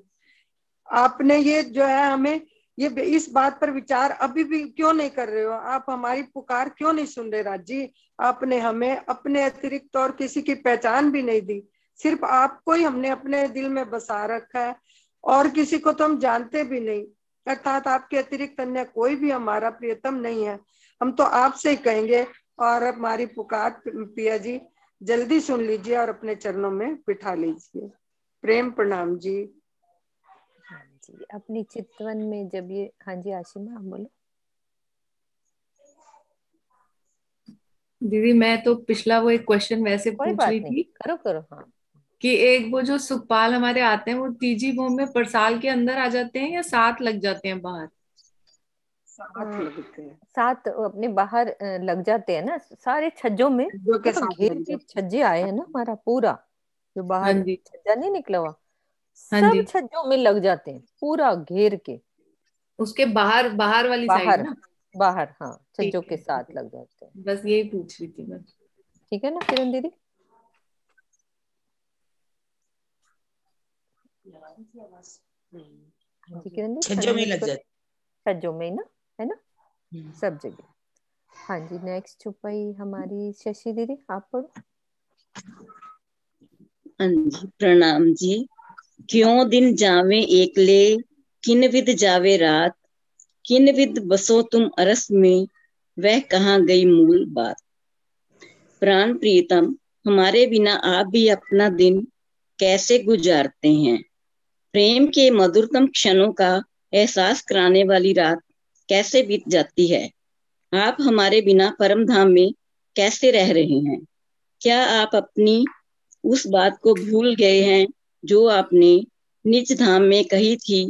आपने ये जो है हमें ये इस बात पर विचार अभी भी क्यों नहीं कर रहे हो, आप हमारी पुकार क्यों नहीं सुन रहे राजी। आपने हमें अपने अतिरिक्त और किसी की पहचान भी नहीं दी, सिर्फ आपको ही हमने अपने दिल में बसा रखा है और किसी को तो हम जानते भी नहीं। अर्थात आपके अतिरिक्त अन्य कोई भी हमारा प्रियतम नहीं है। हम तो आपसे ही कहेंगे और हमारी पुकार पिया जी जल्दी सुन लीजिए और अपने चरणों में बिठा लीजिए। प्रेम प्रणाम जी। हाँ जी, अपनी चितवन में जब ये, हाँ जी आशिमा आप बोलो। दीदी मैं तो पिछला वो एक क्वेश्चन वैसे कोई पूछ बात रही नहीं, थी करो करो। हाँ, कि एक वो जो सुखपाल हमारे आते हैं वो तीजी भूमि में परसाल के अंदर आ जाते हैं या 7 लग जाते हैं बाहर? 7 लगते हैं। 7 अपने बाहर लग जाते हैं ना सारे छज्जों में। जो के देखो साथ घेर लग के जाते छज्जे आए हैं ना, हमारा पूरा जो हाँ बाहर जी, छज्जा नहीं निकला हुआ, हाँ सब जी, छज्जों में लग जाते हैं पूरा घेर के। उसके बाहर बाहर वाली साइड बाहर, ना? बाहर हाँ, छज्जों ठीक के है, ठीक साथ है। लग जाते हैं। बस यही पूछ रही थी मैं। ठीक है ना किरण दीदी? हाँ जी किरण दीदी, छज्जों में लग अनम्यूट, जाते। छज्जों में ना, है ना, सब जगह। हाँ जी, नेक्स्ट चुपाई हमारी शशि दीदी, आप पढ़ो। हाँ जी, प्रणाम जी। क्यों दिन जावे एकले, किन विद जावे रात, किन विद बसो तुम अरस में, वह कहाँ गई मूल बात। प्राण प्रीतम, हमारे बिना आप भी अपना दिन कैसे गुजारते हैं। प्रेम के मधुरतम क्षणों का एहसास कराने वाली रात कैसे बीत जाती है। आप हमारे बिना परम धाम में कैसे रह रहे हैं। क्या आप अपनी उस बात को भूल गए हैं जो आपने निज धाम में कही थी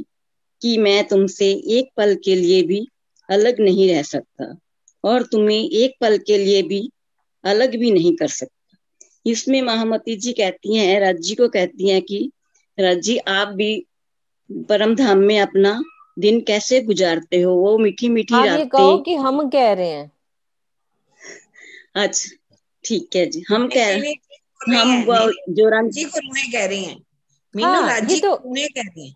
कि मैं तुमसे एक पल के लिए भी अलग नहीं रह सकता और तुम्हें एक पल के लिए भी अलग भी नहीं कर सकता। इसमें महामती जी कहती हैं, राजी को कहती हैं कि राजी आप भी परम धाम में अपना दिन कैसे गुजारते हो। वो मीठी मीठी आप ये कहो रातें। कि हम कह रहे हैं। अच्छा ठीक है जी, हम नहीं कह नहीं नहीं, बोल रही हम हैं, वो नहीं जो राजी को रूहें कह रही हैं। मीनू हाँ ये राजी तो, को रूहें कह रही हैं।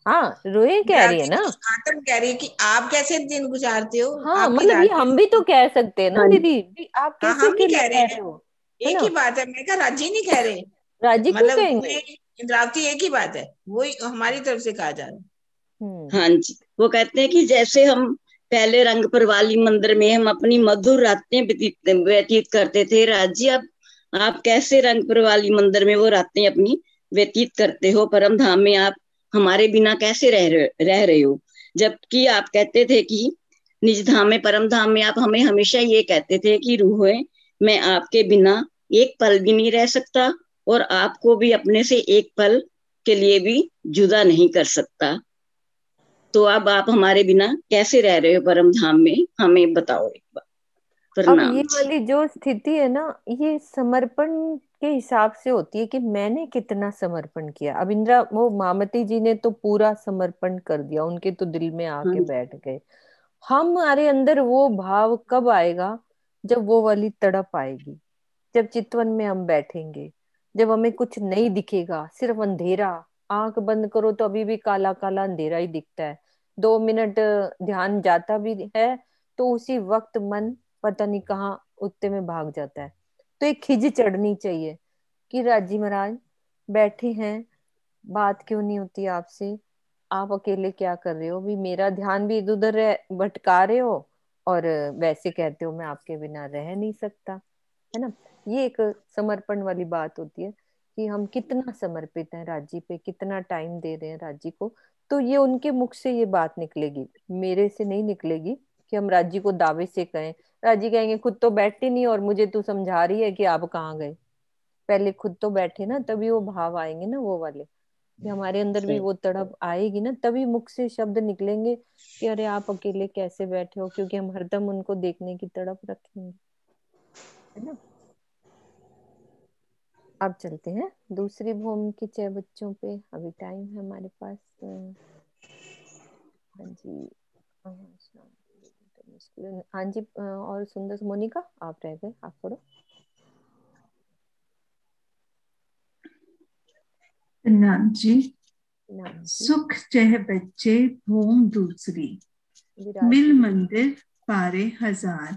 हाँ रूहें कह रही है राजी ना। को आत्म कह रही है कि आप कैसे दिन गुजारते हो, हाँ आपकी मतलब ये रातें। हम भी तो कह सकते हैं ना हाँ दीदी, भी आप हाँ कैसे हम ही अकेले कह रहे रह हैं, रहे हो, है एक ना। ही बात है। मैं कहा राजी नहीं कह रहे, राजी क्यों मतलब कहेंगे। रूहें इंद्रावती एक ही बात है, वही हमारी तरफ से कहा जा रहा है। हाँ जी, वो कहते हैं कि जैसे हम पहले रंग परवाली मंदिर में हम अपनी मधुर रातें व्यतीत करते थे। राजी आप कैसे रंग परवाली मंदिर में वो रातें अपनी व्यतीत करते हो। परम धाम में आप हमारे बिना कैसे रह रहे हो। जबकि आप कहते थे कि निज धाम में परम धाम में आप हमें हमेशा ये कहते थे कि रूहें मैं आपके बिना एक पल भी नहीं रह सकता और आपको भी अपने से एक पल के लिए भी जुदा नहीं कर सकता। तो अब आप हमारे बिना कैसे रह रहे हो परम धाम में, हमें बताओ एक बार। अब प्रणाम ये जी। वाली जो स्थिति है ना, ये समर्पण के हिसाब से होती है कि मैंने कितना समर्पण किया। अब इंदिरा वो मामती जी ने तो पूरा समर्पण कर दिया, उनके तो दिल में हाँ आके बैठ गए। हमारे अंदर वो भाव कब आएगा, जब वो वाली तड़प आएगी, जब चितवन में हम बैठेंगे, जब हमें कुछ नहीं दिखेगा, सिर्फ अंधेरा, आंख बंद करो तो अभी भी काला काला अंधेरा ही दिखता है। 2 मिनट ध्यान जाता भी है तो उसी वक्त मन पता नहीं कहाँ उत्ते में भाग जाता है। तो एक खिज चढ़नी चाहिए कि राजी महाराज बैठे हैं, बात क्यों नहीं होती आपसे, आप अकेले क्या कर रहे हो, भी मेरा ध्यान भी इधर उधर भटका रहे हो और वैसे कहते हो मैं आपके बिना रह नहीं सकता, है ना। ये एक समर्पण वाली बात होती है कि हम कितना समर्पित हैं राजी पे, कितना टाइम दे रहे हैं राजी को। तो ये उनके मुख से ये बात निकलेगी, मेरे से नहीं निकलेगी कि हम राजी को दावे से कहें। राजी कहेंगे खुद तो बैठती नहीं और मुझे तू समझा रही है कि आप कहाँ गए। पहले खुद तो बैठे ना, तभी वो भाव आएंगे ना, वो वाले कि हमारे अंदर भी वो तड़प आएगी ना, तभी मुख से शब्द निकलेंगे कि अरे आप अकेले कैसे बैठे हो, क्योंकि हम हरदम उनको देखने की तड़प रखेंगे, है ना। अब चलते हैं दूसरी भूमि के 6 बच्चों पे, अभी टाइम है हमारे पास। हाँ जी, हाँ जी, और सुंदर मोनिका आप रह गए, आप पढ़ो। नाम जी। नाम जी। सुख चह बच्चे भूम दूसरी, मिल मंदिर पारे हजार,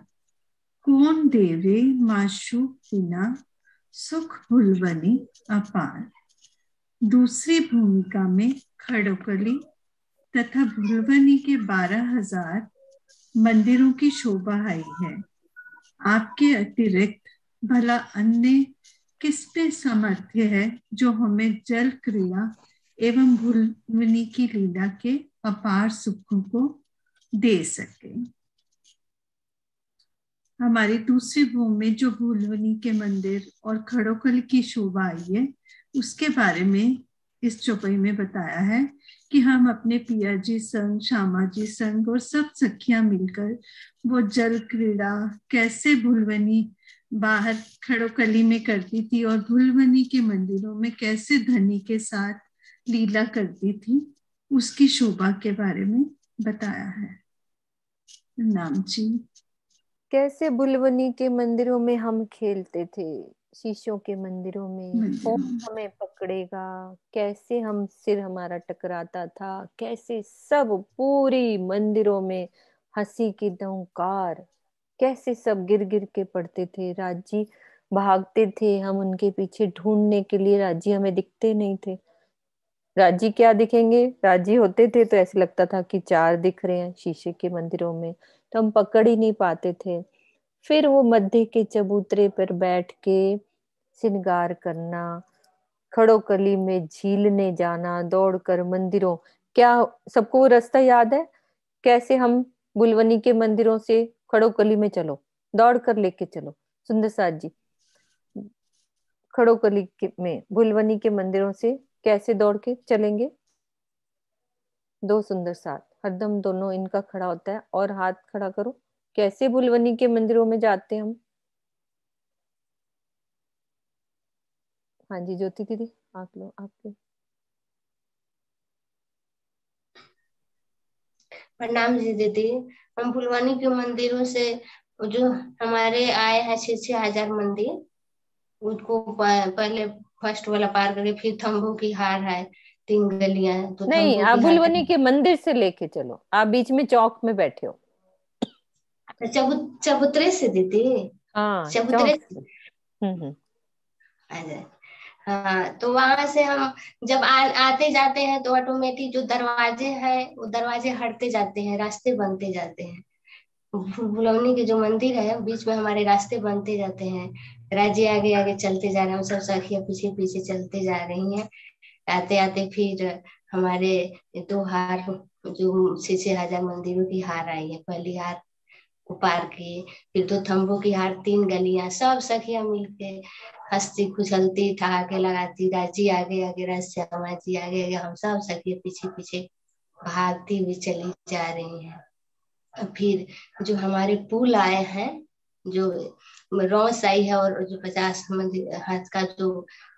कौन देवे माशूक बिना, सुख भुलवनी अपार। दूसरी भूमिका में खड़ोकली तथा भुलवनी के 12,000 मंदिरों की शोभा आई है। आपके अतिरिक्त भला अन्य किस पे सामर्थ्य है जो हमें जल क्रीड़ा एवं भुलवनी की लीला के अपार सुखों को दे सके। हमारी दूसरी भूमि में जो भुलवनी के मंदिर और खड़ोकल की शोभा आई है, उसके बारे में इस चौपाई में बताया है कि हम अपने पिया जी संग, श्यामा जी संग और सब सखियां मिलकर वो जल क्रीड़ा कैसे भुलवनी बाहर खड़ोकली में करती थी और भुलवनी के मंदिरों में कैसे धनी के साथ लीला करती थी, उसकी शोभा के बारे में बताया है। नाम जी। कैसे भुलवनी के मंदिरों में हम खेलते थे, शीशों के मंदिरों में कौन हमें पकड़ेगा, कैसे हम सिर हमारा टकराता था, कैसे सब पूरी मंदिरों में हंसी की दंकार, कैसे सब गिर गिर के पड़ते थे। राजी भागते थे हम उनके पीछे ढूंढने के लिए, राजी हमें दिखते नहीं थे। राजी क्या दिखेंगे, राजी होते थे तो ऐसे लगता था कि 4 दिख रहे हैं शीशे के मंदिरों में, तो हम पकड़ ही नहीं पाते थे। फिर वो मध्य के चबूतरे पर बैठ के श्रृंगार करना, खड़ोकली में झीलने जाना, दौड़कर मंदिरों, क्या सबको वो रास्ता याद है कैसे हम भुलवनी के मंदिरों से खड़ोकली में, चलो दौड़ कर लेके चलो सुंदर साथ जी, खड़ोकली में भुलवनी के मंदिरों से कैसे दौड़ के चलेंगे। 2 सुंदर साथ हरदम दोनों इनका खड़ा होता है और हाथ खड़ा करो, कैसे भुलवनी के मंदिरों में जाते हम। हाँ जी ज्योति दीदी आप लो आपके। प्रणाम जी दीदी। हम भुलवानी के मंदिरों से जो हमारे आए हैं 6,000 मंदिर, उनको पहले फर्स्ट वाला पार करके फिर थम्बू की हार है 3 गलियां, तो नहीं आप भुलवनी के मंदिर से लेके चलो, आप बीच में चौक में बैठे हो। चबूतरे से दीदी। हाँ चबूतरे से। हाँ, तो वहां से हम जब आते जाते हैं तो ऑटोमेटिक जो दरवाजे हैं वो दरवाजे हटते जाते हैं, रास्ते बनते जाते हैं। भुलवनी के जो मंदिर है बीच में हमारे रास्ते बनते जाते हैं, राज्य आगे आगे चलते जा रहे हैं, हम सब सखियां पीछे पीछे चलते जा रही हैं। आते आते फिर हमारे 2 हार जो 6,000 मंदिरों की हार आई है, पहली हार को पार किए, फिर 2 थम्बों की हार, 3 गलियां, सब सखियां मिलके हंसती खुशलती ठहाके लगाती, राजी आगे आगे, श्यामा जी आगे आगे, हम सब सखियां पीछे पीछे भागती हुई चली जा रही हैं। फिर जो हमारे पुल आए हैं, जो रौस आई है और जो 50 मंदिर हाथ का जो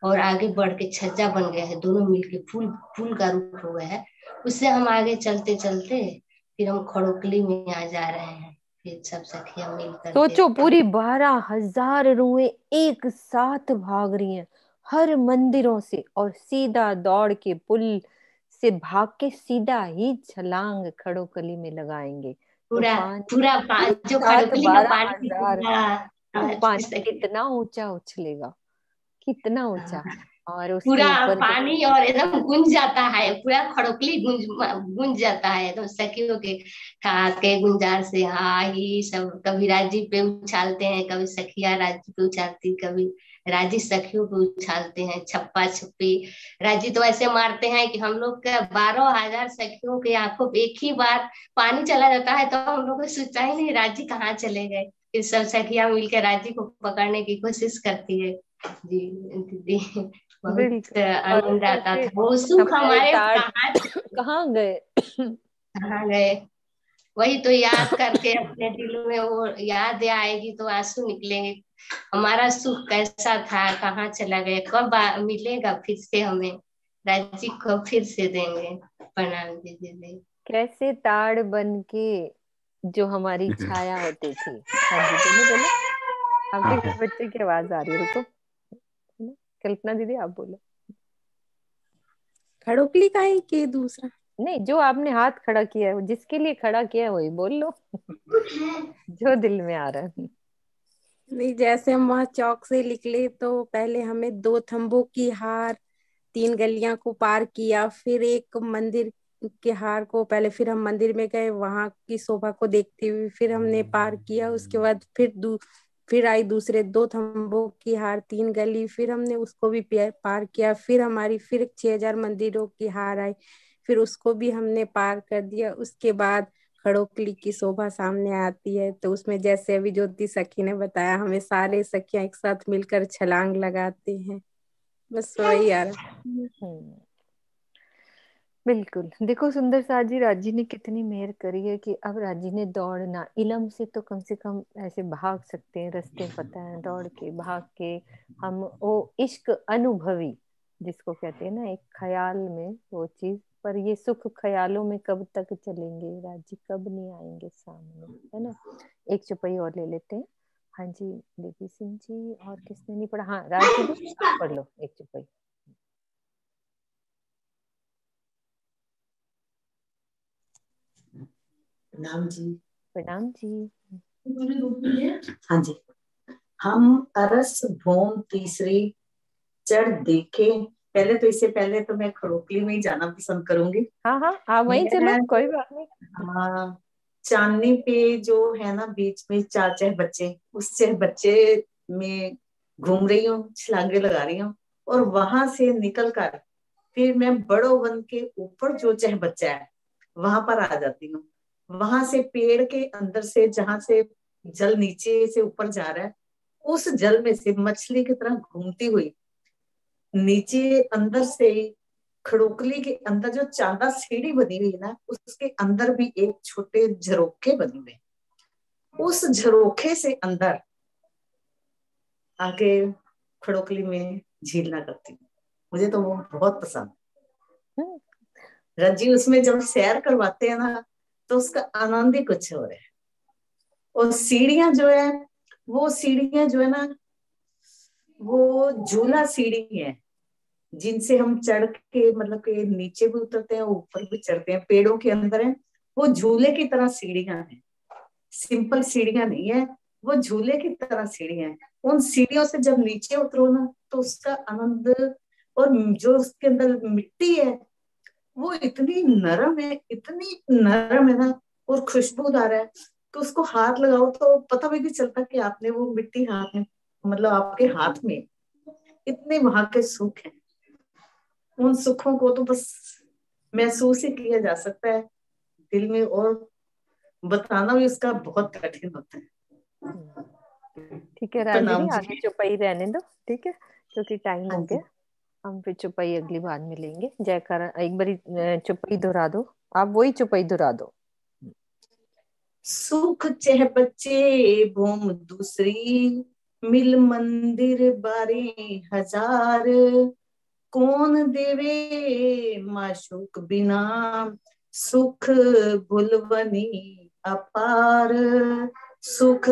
और आगे बढ़ के छज्जा बन गया है, दोनों मिलके पुल का रूप हो गया है, उससे हम आगे चलते चलते फिर हम खड़ोकली में आ जा रहे हैं। फिर सब सखियां मिलकर सोचो पूरी 12,000 रूहें एक साथ भाग रही हैं हर मंदिरों से, और सीधा दौड़ के पुल से भाग के सीधा ही छलांग खड़ोकली में लगाएंगे। पूरा तो पूरा जो खड़ोकली का पानी 12,000 पानी कितना ऊंचा उछलेगा, कितना ऊंचा, और उसके पूरा ऊपर पानी और एकदम गूंज जाता है, पूरा खड़ोकली गूंज जाता है एकदम सखियों के ठहाके गुंजार से। हाँ ही सब कभी राजी पे उछालते हैं, कभी सखिया राजी पे उछालती, कभी राजी सखियों पे उछालते हैं, छप्पा छप्पी। राजी तो ऐसे मारते हैं कि हम लोग का 12,000 सखियों के आंखों पे एक ही बार पानी चला जाता है, तो हम लोग को सोचा ही नहीं राजी कहाँ चले गए। फिर सब सखिया मिलकर राजी को पकड़ने की कोशिश करती है। जी दीदी बहुत आनंद आता था, वो सुख हमारे कहाँ गए कहाँ गए, वही तो याद करके अपने दिल में वो याद आएगी तो आंसू निकलेंगे। हमारा सुख कैसा था, कहाँ चला गया, कब मिलेगा फिर से हमें, राज्य को फिर से देंगे। प्रणाम दीदी। कैसे ताड़ बन के जो हमारी छाया होती थी। हाँ जी बोलो बोलो, आपके बच्चे की आवाज आ रही है, रुको। कल्पना दीदी आप बोलो। खड़ोकली का है कि दूसरा? नहीं, जो आपने हाथ खड़ा किया है, जिसके लिए खड़ा किया है वही बोल लो जो दिल में आ रहा है। नहीं, जैसे हम वहां चौक से निकले तो पहले हमें 2 थम्बों की हार, 3 गलियां को पार किया, फिर एक मंदिर के हार को पहले, फिर हम मंदिर में गए, वहां की शोभा को देखते हुए फिर हमने पार किया। उसके बाद फिर आई दूसरे 2 थंबों की हार, 3 गली, फिर हमने उसको भी पार किया। फिर हमारी फिर 6000 मंदिरों की हार आई, फिर उसको भी हमने पार कर दिया। उसके बाद खड़ोकली की शोभा सामने आती है, तो उसमें जैसे अभी ज्योति सखी ने बताया, हमें सारे सखियां एक साथ मिलकर छलांग लगाते हैं। बस वही आ रहा है। बिल्कुल। देखो सुंदर साथ जी, राजी ने कितनी मेहर करी है कि अब राजी ने दौड़ना, इलम से तो कम से कम ऐसे भाग सकते हैं, रास्ते पता है, दौड़ के भाग के हम वो इश्क अनुभवी जिसको कहते हैं ना, एक ख्याल में वो चीज। पर ये सुख ख्यालों में कब तक चलेंगे, राजी कब नहीं आएंगे सामने, है ना। एक चुपई और ले लेते हैं। हाँ जी देवी सिंह जी, और किसने नहीं पढ़ा? हाँ राजी जी, आप पढ़ लो एक चुपई। प्रणाम जी। प्रणाम जी। हाँ जी। हम अरस भोम तीसरी चढ़ देखे। पहले तो इससे पहले तो मैं खड़ोकली में ही जाना पसंद करूंगी। हाँ हाँ हाँ, वहीं चलो, कोई बात नहीं। हाँ, चांदनी पे जो है ना बीच में 4 चह बच्चे, उस चह बच्चे में घूम रही हूँ, छलांगे लगा रही हूँ, और वहां से निकल कर फिर मैं बड़ो वन के ऊपर जो चह बच्चा है वहां पर आ जाती हूँ। वहां से पेड़ के अंदर से, जहां से जल नीचे से ऊपर जा रहा है, उस जल में से मछली की तरह घूमती हुई नीचे अंदर से खड़ोकली के अंदर जो चांदा सीढ़ी बनी हुई है ना, उसके अंदर भी एक छोटे झरोखे बने हुए, उस झरोखे से अंदर आके खड़ोकली में झीलना करती हूँ। मुझे तो वो बहुत पसंद है। रज्जी उसमें जब सैर करवाते हैं ना, तो उसका आनंद ही कुछ और है। और सीढ़ियां जो है, वो सीढ़ियां जो है ना, वो झूला सीढ़ी है, जिनसे हम चढ़ के मतलब के नीचे भी उतरते हैं, ऊपर भी चढ़ते हैं, पेड़ों के अंदर है। वो झूले की तरह सीढ़ियां हैं, सिंपल सीढ़ियां नहीं है, वो झूले की तरह सीढ़ियां हैं। उन सीढ़ियों से जब नीचे उतरो ना, तो उसका आनंद, और जो उसके अंदर मिट्टी है वो इतनी नरम है, इतनी नरम है ना, और खुशबूदार है, तो उसको हाथ लगाओ तो पता भी नहीं चलता कि आपने वो मिट्टी हाथ में, मतलब आपके हाथ में। इतने वहां के सुख हैं, उन सुखों को तो बस महसूस ही किया जा सकता है दिल में, और बताना भी उसका बहुत कठिन होता है। ठीक है राजी जी, आगे चुपई रहने दो, ठीक है, क्योंकि टाइम हो गया। हम फिर चुपई अगली बार में लेंगे। जयकारा एक बारी चुपई दोहरा दो, आप वही चुपई दोहरा दो। सुख चह बच्चे भूम दूसरी, मिल मंदिर बारे हजार, कौन देवे माशूक बिना, सुख भुलवनी अपार, सुख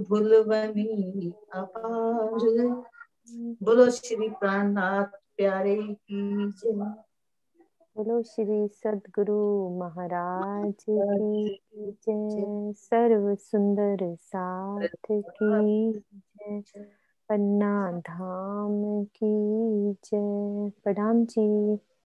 भुलवनी अपार। बोलो श्री प्राणनाथ प्यारे की जय। बोलो श्री सदगुरु महाराज की जय। सर्व सुंदर साथ की जय। पन्ना धाम की जय। प्रणाम जी।